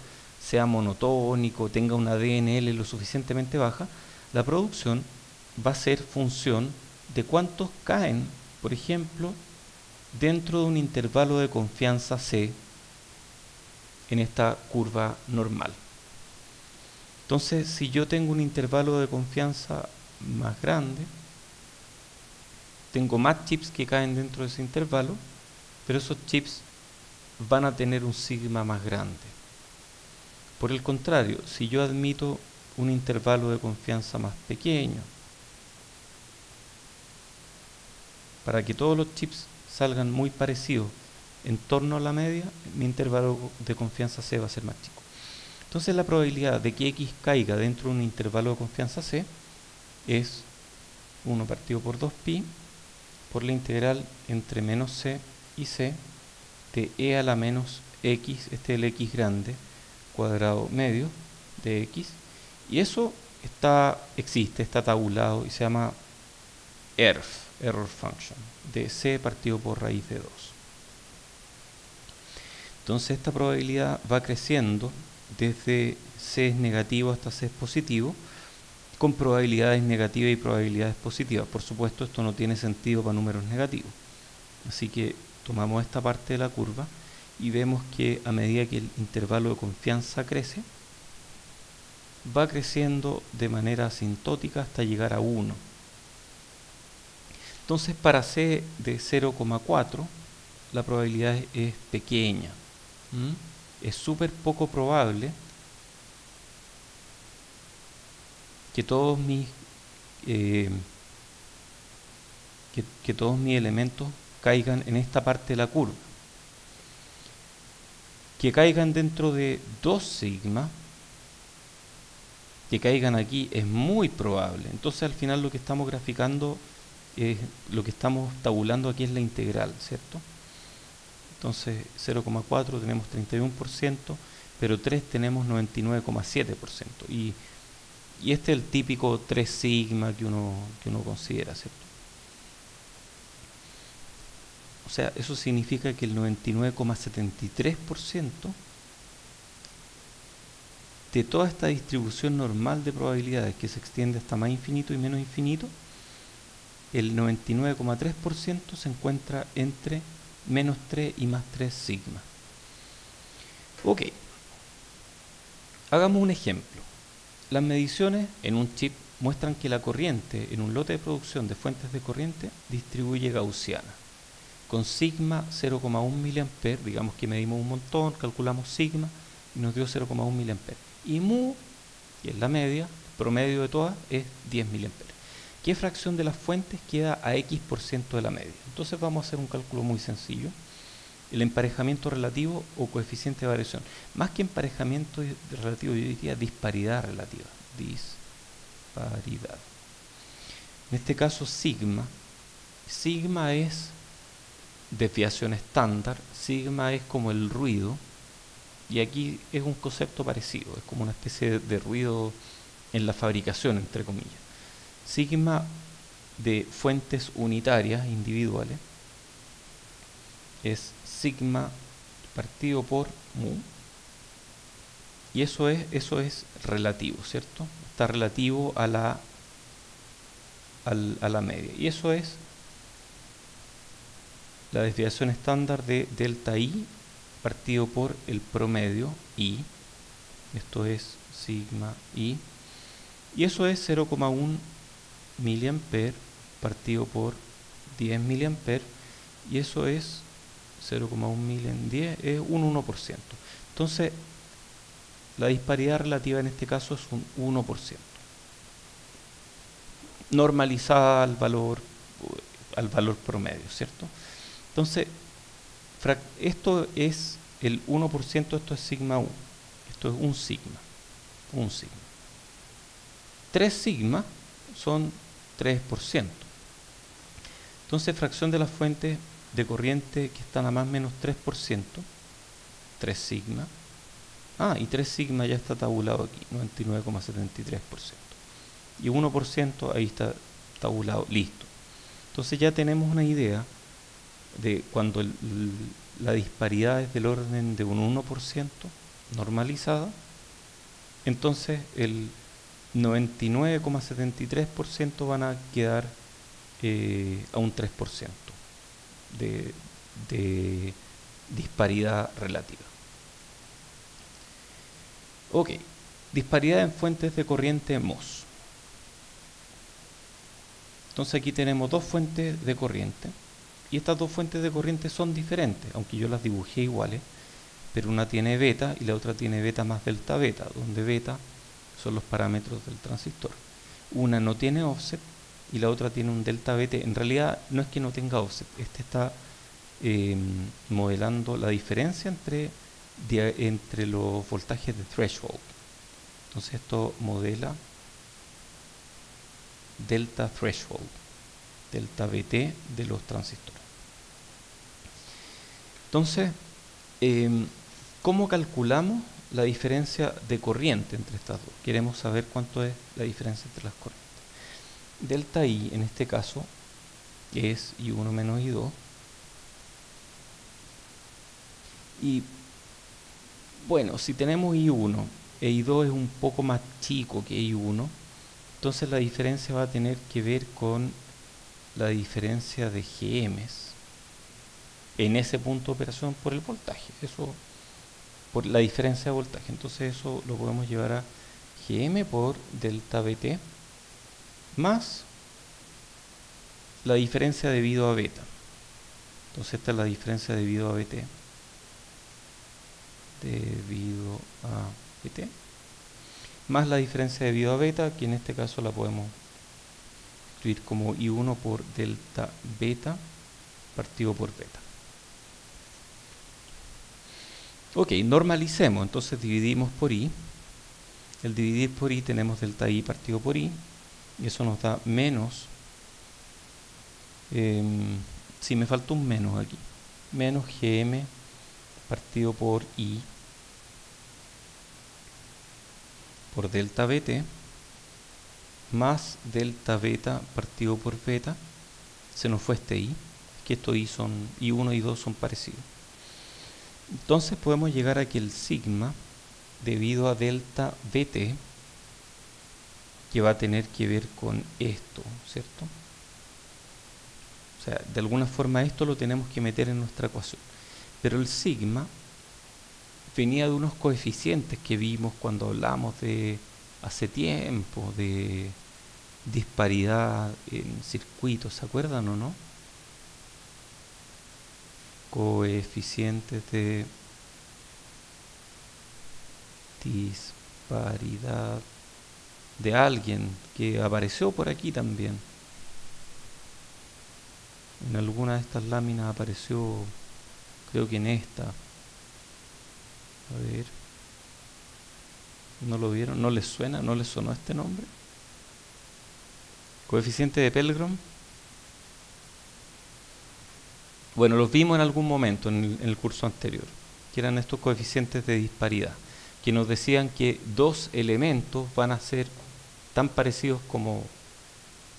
sea monotónico, tenga una DNL lo suficientemente baja. La producción va a ser función de cuántos caen, por ejemplo, dentro de un intervalo de confianza C en esta curva normal. Entonces, si yo tengo un intervalo de confianza más grande, tengo más chips que caen dentro de ese intervalo, pero esos chips van a tener un sigma más grande. Por el contrario, si yo admito un intervalo de confianza más pequeño, para que todos los chips salgan muy parecidos en torno a la media, mi intervalo de confianza C va a ser más chico. Entonces la probabilidad de que X caiga dentro de un intervalo de confianza C es 1 partido por 2pi por la integral entre menos C y C de e a la menos x, este es el x grande, cuadrado medio de x, y eso existe, está tabulado y se llama ERF, Error Function, de C partido por raíz de 2. Entonces esta probabilidad va creciendo desde C es negativo hasta C es positivo, con probabilidades negativas y probabilidades positivas. Por supuesto, esto no tiene sentido para números negativos. Así que tomamos esta parte de la curva y vemos que a medida que el intervalo de confianza crece, va creciendo de manera asintótica hasta llegar a 1. Entonces, para C de 0,4, la probabilidad es pequeña. Es súper poco probable que todos mis que todos mis elementos caigan en esta parte de la curva. Que caigan dentro de 2 sigma, que caigan aquí, es muy probable. Entonces al final lo que estamos graficando, lo que estamos tabulando aquí es la integral, ¿cierto? Entonces 0,4 tenemos 31%, pero 3 tenemos 99,7%. Y este es el típico 3 sigma que uno considera, ¿cierto? O sea, eso significa que el 99,73% de toda esta distribución normal de probabilidades que se extiende hasta más infinito y menos infinito, el 99,3% se encuentra entre menos 3 y más 3 sigma. Ok, hagamos un ejemplo. Las mediciones en un chip muestran que la corriente en un lote de producción de fuentes de corriente distribuye gaussiana. Con sigma 0,1 mA, digamos que medimos un montón, calculamos sigma y nos dio 0,1 mA. Y mu, que es la media, promedio de todas, es 10 mA. ¿Qué fracción de las fuentes queda a X% de la media? Entonces vamos a hacer un cálculo muy sencillo. El emparejamiento relativo o coeficiente de variación. Más que emparejamiento relativo, yo diría disparidad relativa. Disparidad. En este caso, sigma. Sigma es desviación estándar, sigma es como el ruido, y aquí es un concepto parecido, es como una especie de ruido en la fabricación, entre comillas. Sigma de fuentes unitarias, individuales, es sigma partido por mu, y eso es relativo, ¿cierto? Está relativo a la media, y eso es la desviación estándar de delta I partido por el promedio I, esto es sigma I, y eso es 0,1 mA partido por 10 mA, y eso es 0,1 mil en 10, es un 1%. Entonces, la disparidad relativa en este caso es un 1%, normalizada al valor promedio, ¿cierto? Entonces, esto es el 1%, esto es sigma 1, esto es un sigma. 3 sigma son 3%. Entonces, fracción de las fuentes de corriente que están a más o menos 3%, 3 sigma. Y 3 sigma ya está tabulado aquí, 99,73%. Y 1% ahí está tabulado, listo. Entonces ya tenemos una idea de cuando la disparidad es del orden de un 1% normalizada, entonces el 99,73% van a quedar a un 3% de disparidad relativa. Ok, disparidad en fuentes de corriente MOS. Entonces aquí tenemos dos fuentes de corriente, y estas dos fuentes de corriente son diferentes, aunque yo las dibujé iguales, pero una tiene beta y la otra tiene beta más delta beta, donde beta son los parámetros del transistor. Una no tiene offset y la otra tiene un delta BT. En realidad no es que no tenga offset, este está modelando la diferencia entre los voltajes de threshold. Entonces esto modela delta threshold, delta BT de los transistores. Entonces, ¿cómo calculamos la diferencia de corriente entre estas dos? Queremos saber cuánto es la diferencia entre las corrientes. Delta I, en este caso, es I1 menos I2. Y, bueno, si tenemos I1 e I2 es un poco más chico que I1, entonces la diferencia va a tener que ver con la diferencia de GMs en ese punto de operación por el voltaje, eso por la diferencia de voltaje. Entonces eso lo podemos llevar a Gm por delta Vt más la diferencia debido a beta. Entonces esta es la diferencia debido a Vt, debido a Vt, más la diferencia debido a beta, que en este caso la podemos escribir como I1 por delta beta partido por beta. Ok, normalicemos, entonces dividimos por I. El dividir por I tenemos delta I partido por I, y eso nos da menos, si me falta un menos aquí, menos Gm partido por I por delta Vt más delta beta partido por beta. Se nos fue este I, que estos I1 y 2 son parecidos. Entonces podemos llegar a que el sigma debido a delta Vt, que va a tener que ver con esto, ¿cierto? O sea, de alguna forma esto lo tenemos que meter en nuestra ecuación. Pero el sigma venía de unos coeficientes que vimos cuando hablamos de hace tiempo, de disparidad en circuitos, ¿se acuerdan o no? Coeficientes de disparidad de alguien que apareció por aquí también. En alguna de estas láminas apareció, creo que en esta. A ver. ¿No lo vieron? ¿No les suena? ¿No les sonó este nombre? Coeficiente de Pelgrom. Bueno, los vimos en algún momento en el curso anterior, que eran estos coeficientes de disparidad, que nos decían que dos elementos van a ser tan parecidos como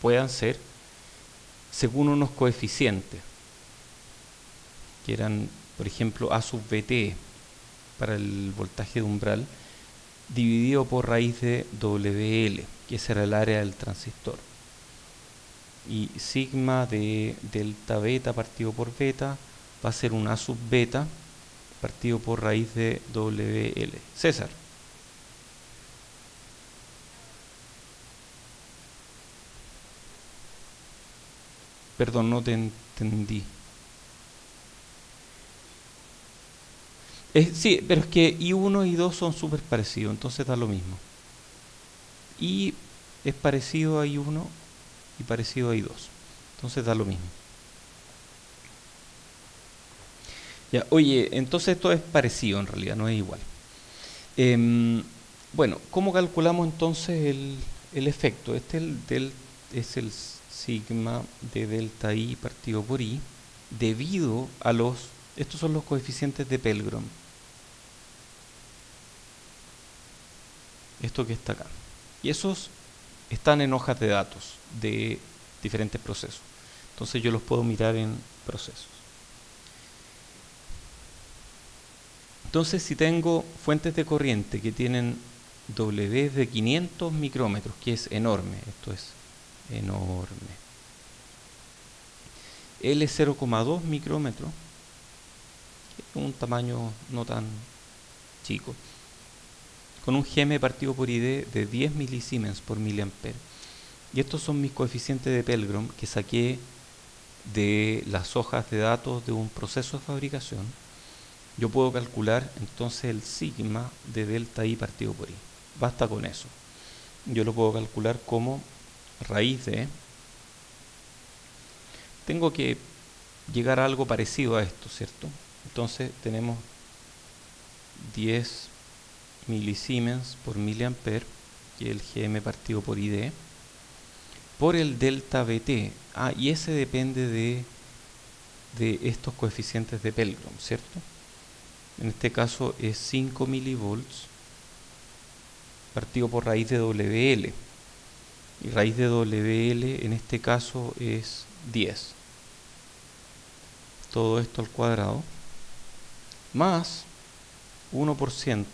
puedan ser según unos coeficientes, que eran, por ejemplo, A sub Vt para el voltaje de umbral, dividido por raíz de WL, que ese era el área del transistor. Y sigma de delta beta partido por beta va a ser un A sub beta partido por raíz de WL. César. Perdón, no te entendí. Sí, pero es que I1 y 2 son súper parecidos, entonces da lo mismo. I es parecido a I1 y parecido a I2, entonces da lo mismo. Ya, oye, entonces esto es parecido en realidad, no es igual. Bueno, ¿cómo calculamos entonces el efecto? Es el sigma de delta I partido por I debido a estos son los coeficientes de Pelgrom. Esto que está acá. Y esos están en hojas de datos de diferentes procesos. Entonces yo los puedo mirar en procesos. Entonces si tengo fuentes de corriente que tienen W de 500 micrómetros, que es enorme, esto es enorme. L 0,2 micrómetros, un tamaño no tan chico, con un Gm partido por ID de 10 milisiemens por miliampere. Y estos son mis coeficientes de Pelgrom que saqué de las hojas de datos de un proceso de fabricación. Yo puedo calcular entonces el sigma de delta I partido por I. Basta con eso. Yo lo puedo calcular como raíz de... Tengo que llegar a algo parecido a esto, ¿cierto? Entonces tenemos 10 milisiemens por miliampere, que es el Gm partido por ID, por el delta Vt. Y ese depende de estos coeficientes de Pelgrom, ¿cierto? En este caso es 5 milivolts partido por raíz de WL. Y raíz de WL en este caso es 10. Todo esto al cuadrado. Más 1%,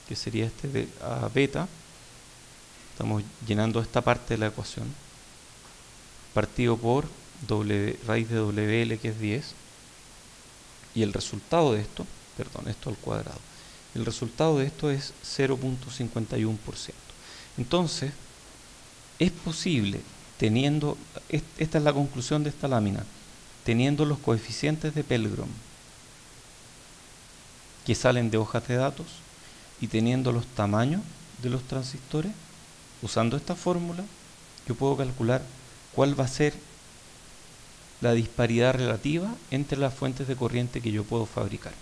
que sería este de a beta. Estamos llenando esta parte de la ecuación. Partido por raíz de WL, que es 10. Y el resultado de esto, perdón, esto al cuadrado, el resultado de esto es 0.51%. Entonces, es posible, teniendo, esta es la conclusión de esta lámina, teniendo los coeficientes de Pelgrom que salen de hojas de datos y teniendo los tamaños de los transistores, usando esta fórmula, yo puedo calcular cuál va a ser la disparidad relativa entre las fuentes de corriente que yo puedo fabricar.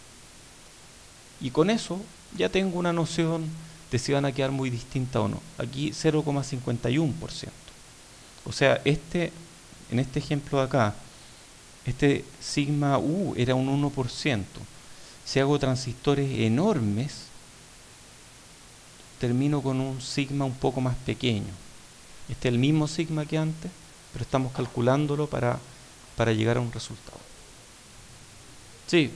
Y con eso ya tengo una noción de si van a quedar muy distintas o no. Aquí 0,51%. O sea, en este ejemplo de acá, este sigma U era un 1%. Si hago transistores enormes, termino con un sigma un poco más pequeño. Este es el mismo sigma que antes, pero estamos calculándolo para llegar a un resultado. Sí.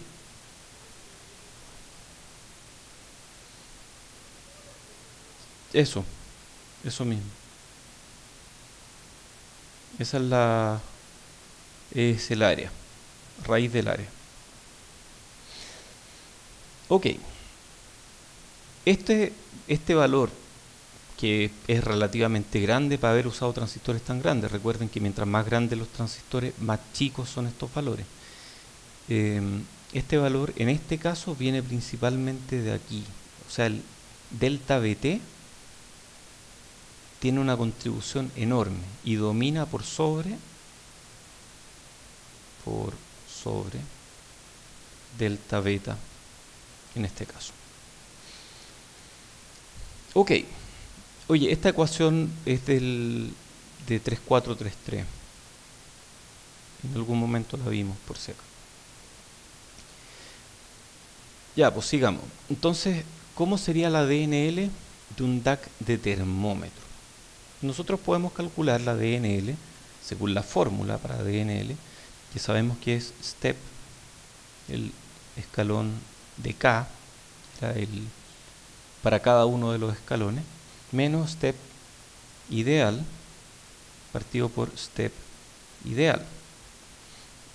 Eso mismo. Esa es el área, raíz del área. Ok. Este valor, que es relativamente grande para haber usado transistores tan grandes, recuerden que mientras más grandes los transistores, más chicos son estos valores. Este valor, en este caso, viene principalmente de aquí. O sea, el delta Bt tiene una contribución enorme y domina por sobre delta beta en este caso. Ok. Oye, esta ecuación es de 3433. En algún momento la vimos por si acaso. Ya, pues sigamos. Entonces, ¿cómo sería la DNL de un DAC de termómetro? Nosotros podemos calcular la DNL según la fórmula para DNL, que sabemos que es step, el escalón de K, para cada uno de los escalones, menos step ideal, partido por step ideal.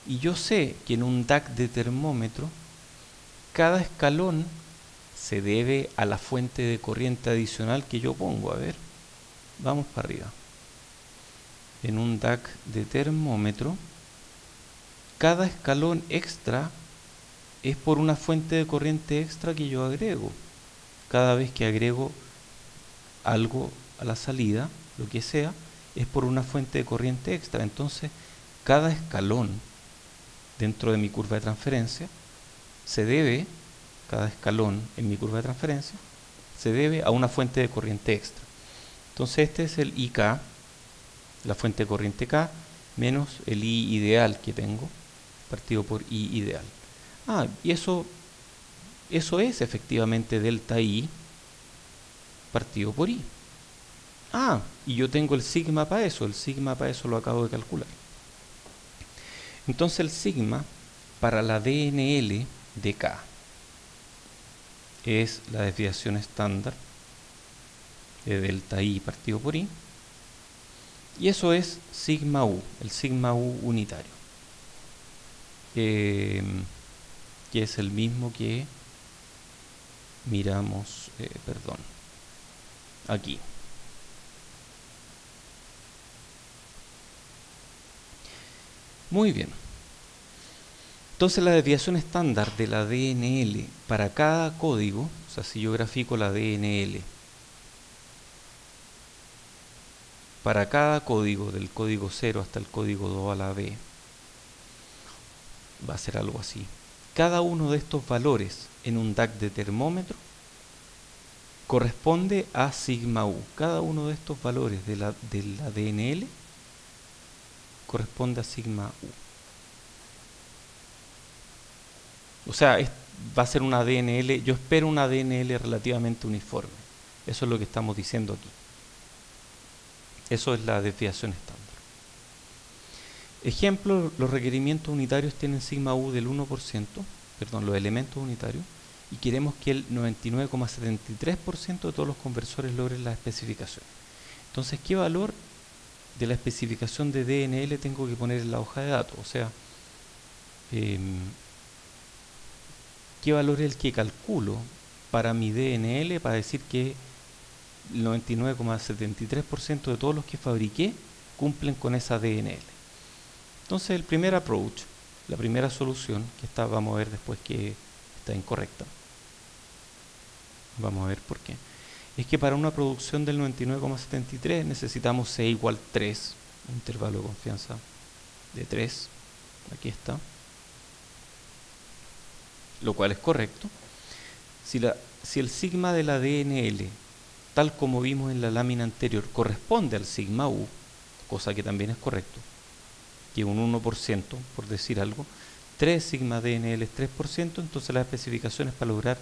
Y yo sé que en un DAC de termómetro, cada escalón se debe a la fuente de corriente adicional que yo pongo. A ver, vamos para arriba. En un DAC de termómetro, cada escalón extra es por una fuente de corriente extra que yo agrego. Cada vez que agrego algo a la salida, lo que sea, es por una fuente de corriente extra. Entonces, cada escalón dentro de mi curva de transferencia cada escalón en mi curva de transferencia, se debe a una fuente de corriente extra. Entonces este es el IK, la fuente de corriente K, menos el I ideal que tengo, partido por I ideal. Y eso es efectivamente delta I partido por I. Y yo tengo el sigma para eso lo acabo de calcular. Entonces el sigma para la DNL de K es la desviación estándar de delta I partido por I, y eso es sigma U, el sigma U unitario, que es el mismo que miramos, aquí. Muy bien. Entonces la desviación estándar de la DNL para cada código, o sea, si yo grafico la DNL para cada código, del código 0 hasta el código 2 a la B, va a ser algo así. Cada uno de estos valores en un DAC de termómetro corresponde a sigma U. Cada uno de estos valores de la DNL corresponde a sigma U. O sea, va a ser una DNL, yo espero una DNL relativamente uniforme. Eso es lo que estamos diciendo aquí. Eso es la desviación estándar. Ejemplo, los requerimientos unitarios tienen sigma U del 1%, los elementos unitarios, y queremos que el 99,73% de todos los conversores logren las especificaciones. Entonces, ¿qué valor de la especificación de DNL tengo que poner en la hoja de datos? O sea, ¿qué valor es el que calculo para mi DNL para decir que el 99,73% de todos los que fabriqué cumplen con esa DNL? Entonces el primer approach, la primera solución, que esta vamos a ver después que está incorrecta, vamos a ver por qué, es que para una producción del 99,73 necesitamos C igual 3, un intervalo de confianza de 3, aquí está, lo cual es correcto. Si el sigma de la DNL, tal como vimos en la lámina anterior, corresponde al sigma U, cosa que también es correcto, que un 1%, por decir algo, 3 sigma DNL es 3%, entonces las especificaciones para lograr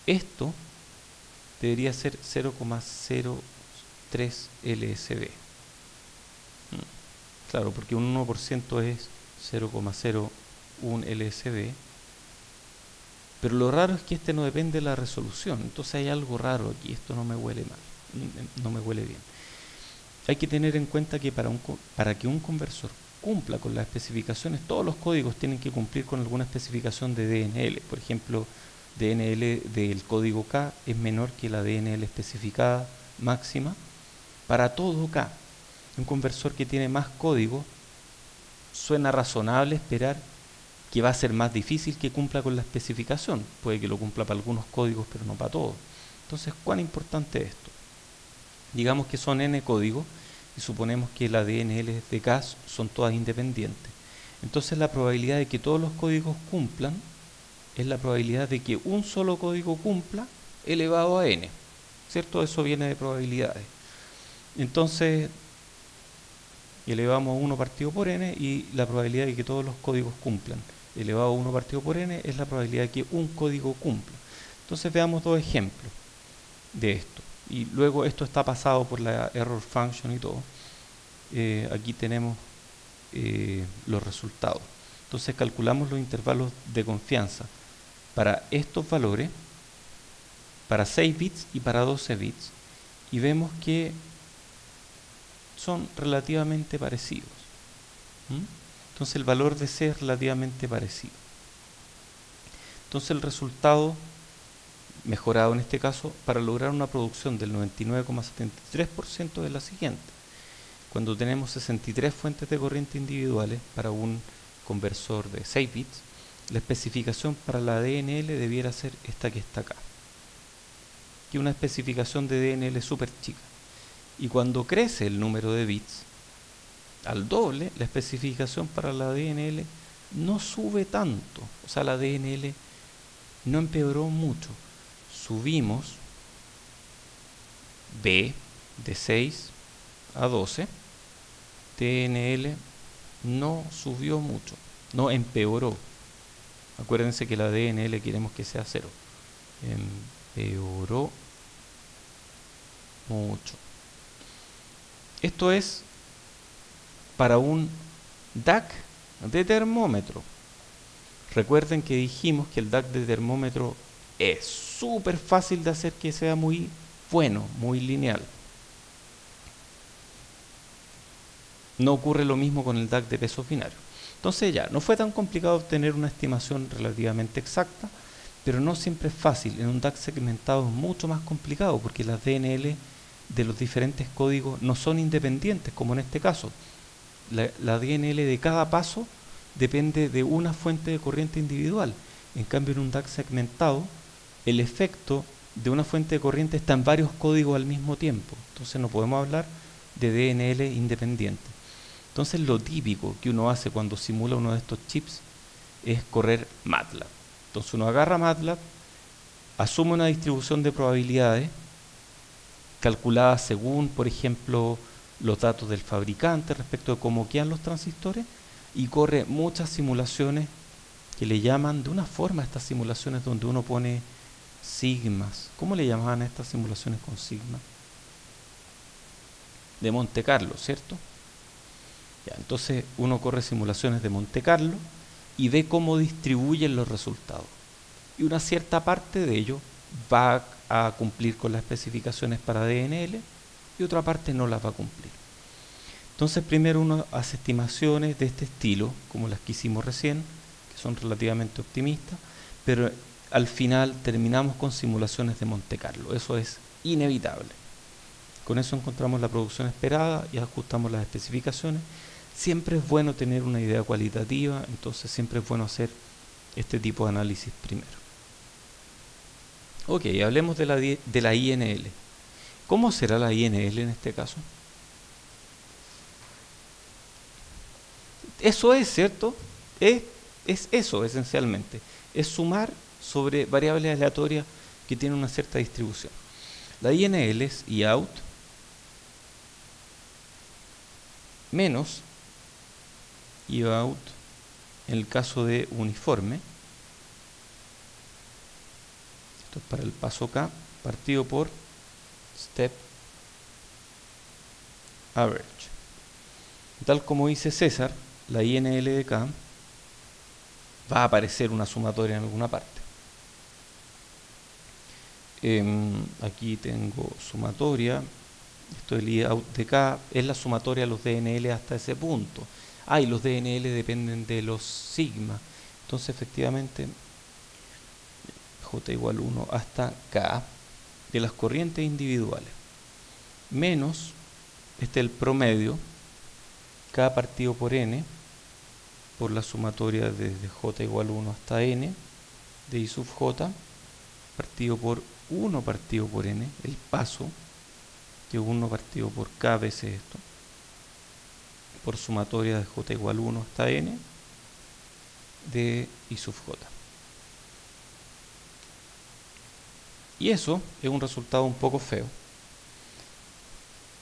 esto debería ser 0,03 LSB. Claro, porque un 1% es 0,01 LSB. Pero lo raro es que este no depende de la resolución. Entonces hay algo raro aquí. Esto no me huele mal. No me huele bien. Hay que tener en cuenta que para que un conversor cumpla con las especificaciones, todos los códigos tienen que cumplir con alguna especificación de DNL. Por ejemplo, DNL del código K es menor que la DNL especificada máxima para todo K. Un conversor que tiene más código, suena razonable esperar que va a ser más difícil que cumpla con la especificación. Puede que lo cumpla para algunos códigos, pero no para todos. Entonces, ¿cuán importante es esto? Digamos que son n códigos y suponemos que las DNL de K son todas independientes. Entonces, la probabilidad de que todos los códigos cumplan es la probabilidad de que un solo código cumpla elevado a n. ¿Cierto? Eso viene de probabilidades. Entonces, elevamos a 1 partido por n y la probabilidad de que todos los códigos cumplan elevado a 1 partido por n es la probabilidad de que un código cumpla. Entonces veamos dos ejemplos de esto. Y luego esto está pasado por la error function y todo. Aquí tenemos los resultados. Entonces calculamos los intervalos de confianza para estos valores, para 6 bits y para 12 bits. Y vemos que son relativamente parecidos. Entonces el valor de C es relativamente parecido. Entonces el resultado mejorado en este caso para lograr una producción del 99,73% es la siguiente. Cuando tenemos 63 fuentes de corriente individuales para un conversor de 6 bits, la especificación para la DNL debiera ser esta que está acá, que es una especificación de DNL súper chica. Y cuando crece el número de bits al doble, la especificación para la DNL no sube tanto. O sea, la DNL no empeoró mucho. Subimos B de 6 a 12. DNL no subió mucho, no empeoró. Acuérdense que la DNL queremos que sea 0. Empeoró mucho. Esto es para un DAC de termómetro. Recuerden que dijimos que el DAC de termómetro es súper fácil de hacer que sea muy bueno, muy lineal. No ocurre lo mismo con el DAC de peso binario. Entonces ya, no fue tan complicado obtener una estimación relativamente exacta, pero no siempre es fácil. En un DAC segmentado es mucho más complicado porque las DNL de los diferentes códigos no son independientes, como en este caso. La DNL de cada paso depende de una fuente de corriente individual. En cambio, en un DAC segmentado, el efecto de una fuente de corriente está en varios códigos al mismo tiempo. Entonces no podemos hablar de DNL independiente. Entonces lo típico que uno hace cuando simula uno de estos chips es correr MATLAB. Entonces uno agarra MATLAB, asume una distribución de probabilidades calculada según, por ejemplo, los datos del fabricante respecto de cómo quedan los transistores y corre muchas simulaciones que le llaman de una forma a estas simulaciones donde uno pone sigmas. ¿Cómo le llamaban a estas simulaciones con sigma? De Monte Carlo, ¿cierto? Ya, entonces uno corre simulaciones de Monte Carlo y ve cómo distribuyen los resultados. Y una cierta parte de ello va a cumplir con las especificaciones para DNL y otra parte no las va a cumplir. Entonces primero uno hace estimaciones de este estilo, como las que hicimos recién, que son relativamente optimistas, pero al final terminamos con simulaciones de Monte Carlo. Eso es inevitable. Con eso encontramos la producción esperada y ajustamos las especificaciones. Siempre es bueno tener una idea cualitativa, entonces siempre es bueno hacer este tipo de análisis primero. Ok, hablemos de la INL. ¿Cómo será la INL en este caso? Eso es, ¿cierto? Es eso esencialmente. Es sumar sobre variables aleatorias que tienen una cierta distribución. La INL es IOUT menos IOUT en el caso de uniforme. Esto es para el paso K, partido por step average. Tal como dice César, la INL de K va a aparecer una sumatoria en alguna parte. Aquí tengo sumatoria. Esto del IOUT de K es la sumatoria de los DNL hasta ese punto. Y los DNL dependen de los sigma. Entonces, efectivamente, J igual 1 hasta K de las corrientes individuales. Menos, este es el promedio, K partido por N, por la sumatoria desde J igual 1 hasta N, de I sub J, partido por 1 partido por N, el paso, que 1 partido por K veces esto, por sumatoria de J igual 1 hasta N, de I sub J. Y eso es un resultado un poco feo,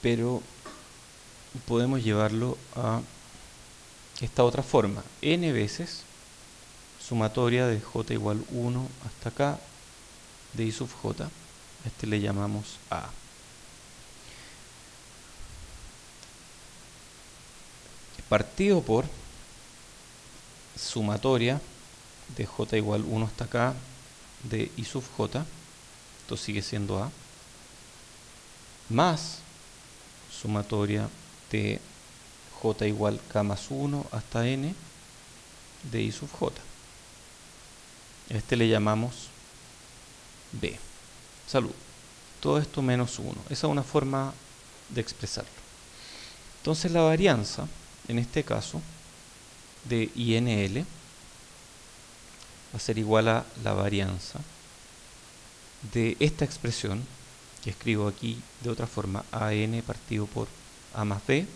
pero podemos llevarlo a esta otra forma. N veces sumatoria de J igual 1 hasta K de I sub J. A este le llamamos A. Partido por sumatoria de J igual 1 hasta K de I sub J. Esto sigue siendo A. Más sumatoria de J igual K más 1 hasta N de I sub J. A este le llamamos B. Salud. Todo esto menos 1. Esa es una forma de expresarlo. Entonces la varianza, en este caso, de INL va a ser igual a la varianza de esta expresión, que escribo aquí de otra forma, AN partido por A más B,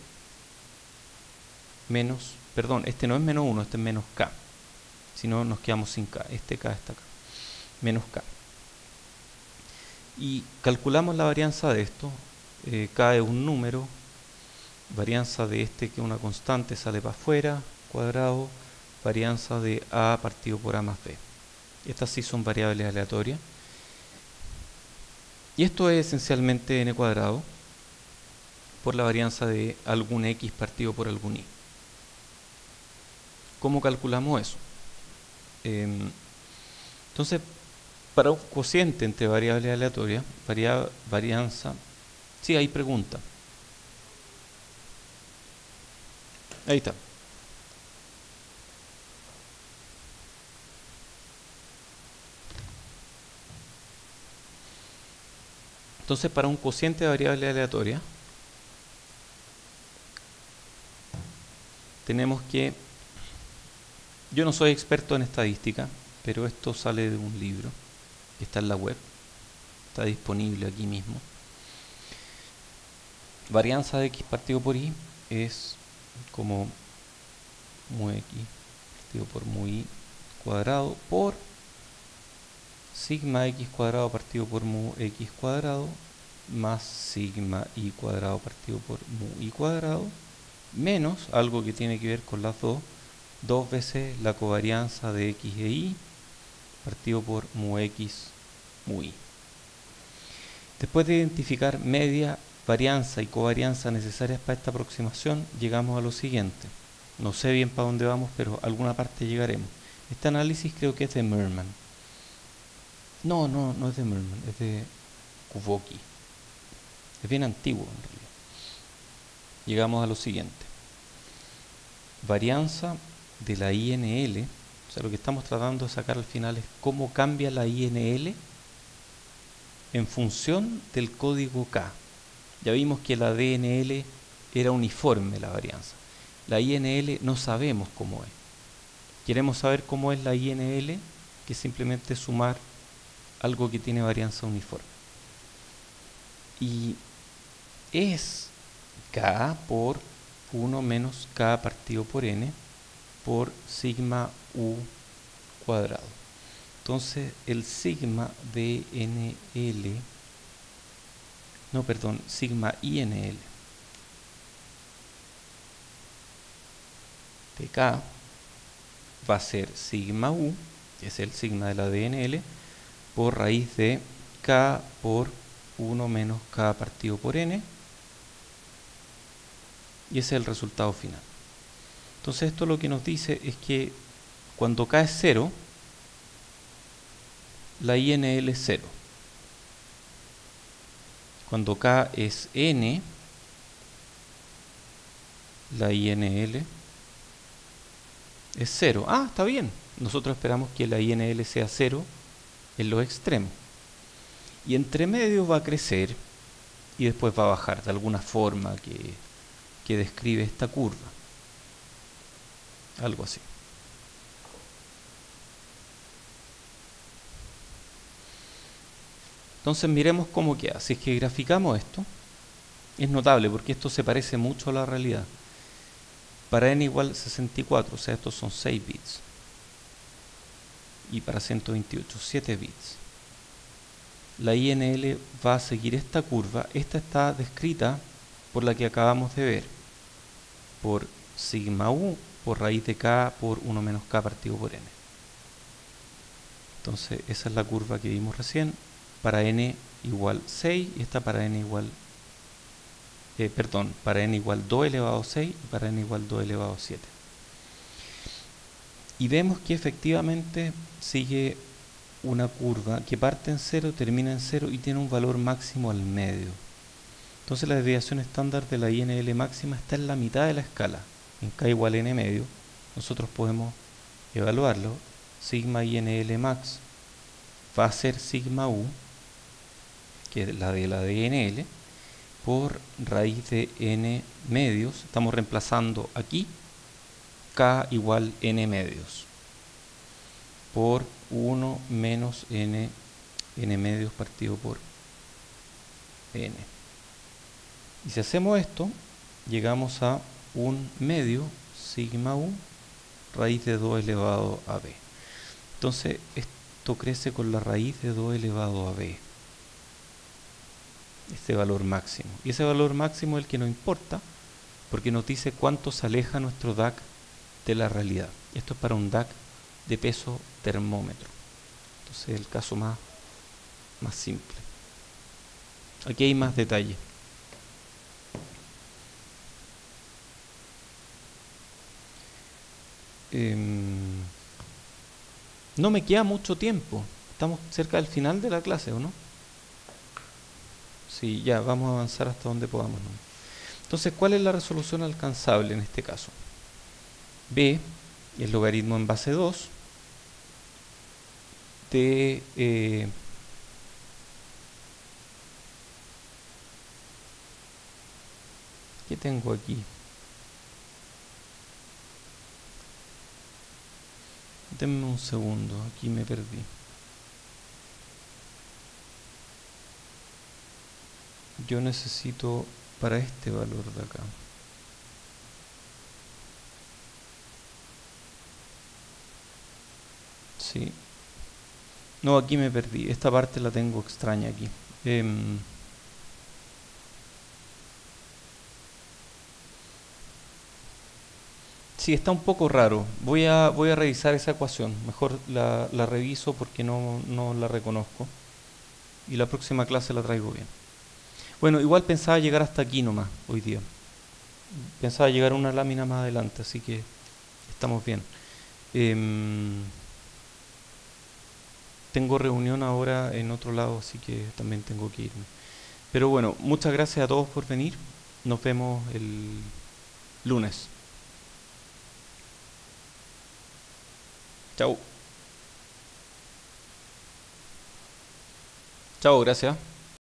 menos, perdón, este no es menos 1, este es menos K. Si no, nos quedamos sin K. Este K está acá. Menos K. Y calculamos la varianza de esto. K es un número. Varianza de este, que es una constante, sale para afuera, cuadrado. Varianza de A partido por A más B. Estas sí son variables aleatorias. Y esto es esencialmente n cuadrado por la varianza de algún x partido por algún y. ¿Cómo calculamos eso? Entonces, para un cociente entre variables aleatorias, varianza, sí, hay pregunta. Ahí está. Entonces, para un cociente de variable aleatoria, tenemos que... Yo no soy experto en estadística, pero esto sale de un libro que está en la web. Está disponible aquí mismo. Varianza de x partido por y es como mu x partido por mu y cuadrado por sigma x cuadrado partido por mu x cuadrado más sigma y cuadrado partido por mu y cuadrado menos algo que tiene que ver con las dos veces la covarianza de x e y partido por mu x mu y. Después de identificar media, varianza y covarianza necesarias para esta aproximación, llegamos a lo siguiente. No sé bien para dónde vamos, pero a alguna parte llegaremos. Este análisis creo que es de Merman. No es de Merman, es de Kuboki. Es bien antiguo en realidad. Llegamos a lo siguiente. Varianza de la INL O sea, lo que estamos tratando de sacar al final es cómo cambia la INL en función del código K. Ya vimos que la DNL era uniforme la varianza. La INL no sabemos cómo es. Queremos saber cómo es la INL, que es simplemente sumar algo que tiene varianza uniforme. Y es K por 1 menos K partido por N por sigma U cuadrado. Entonces el sigma DNL, no, perdón, sigma INL de K va a ser sigma U, que es el sigma de la DNL, por raíz de K por 1 menos K partido por N, y ese es el resultado final. Entonces esto lo que nos dice es que cuando K es 0, la INL es 0. Cuando K es N, la INL es 0. Ah, está bien. Nosotros esperamos que la INL sea 0 en los extremos. Y entre medio va a crecer y después va a bajar de alguna forma que describe esta curva. Algo así. Entonces miremos cómo queda. Si es que graficamos esto, es notable porque esto se parece mucho a la realidad. Para n igual 64, o sea, estos son 6 bits. Y para 128, 7 bits. La INL va a seguir esta curva. Esta está descrita por la que acabamos de ver. Por sigma U por raíz de K por 1 menos K partido por N. Entonces esa es la curva que vimos recién. Para n igual 6 y esta para n igual para n igual 2 elevado a 6 y para n igual 2 elevado a 7. Y vemos que efectivamente sigue una curva que parte en 0, termina en 0 y tiene un valor máximo al medio. Entonces la desviación estándar de la INL máxima está en la mitad de la escala. En K igual n medio, nosotros podemos evaluarlo. Sigma INL max va a ser sigma U, que es la de la DNL, por raíz de n medios. Estamos reemplazando aquí K igual n medios por 1 menos n medios partido por n. Y si hacemos esto, llegamos a un medio sigma U raíz de 2 elevado a b. Entonces esto crece con la raíz de 2 elevado a b, este valor máximo. Y ese valor máximo es el que nos importa porque nos dice cuánto se aleja nuestro DAC de la realidad. Esto es para un DAC de peso termómetro. Entonces es el caso más simple. Aquí hay más detalle. No me queda mucho tiempo. Estamos cerca del final de la clase, ¿o no? Sí, ya, vamos a avanzar hasta donde podamos, ¿no? Entonces, ¿cuál es la resolución alcanzable en este caso? B, el logaritmo en base 2 de ¿qué tengo aquí? Denme un segundo, aquí me perdí. Yo necesito para este valor de acá. Sí. No, aquí me perdí. Esta parte la tengo extraña aquí. Sí, está un poco raro. Voy a revisar esa ecuación. Mejor la reviso porque no la reconozco. Y la próxima clase la traigo bien. Bueno, igual pensaba llegar hasta aquí nomás hoy día. Pensaba llegar a una lámina más adelante, así que estamos bien. Tengo reunión ahora en otro lado, así que también tengo que irme. Pero bueno, muchas gracias a todos por venir. Nos vemos el lunes. Chau. Chau, gracias.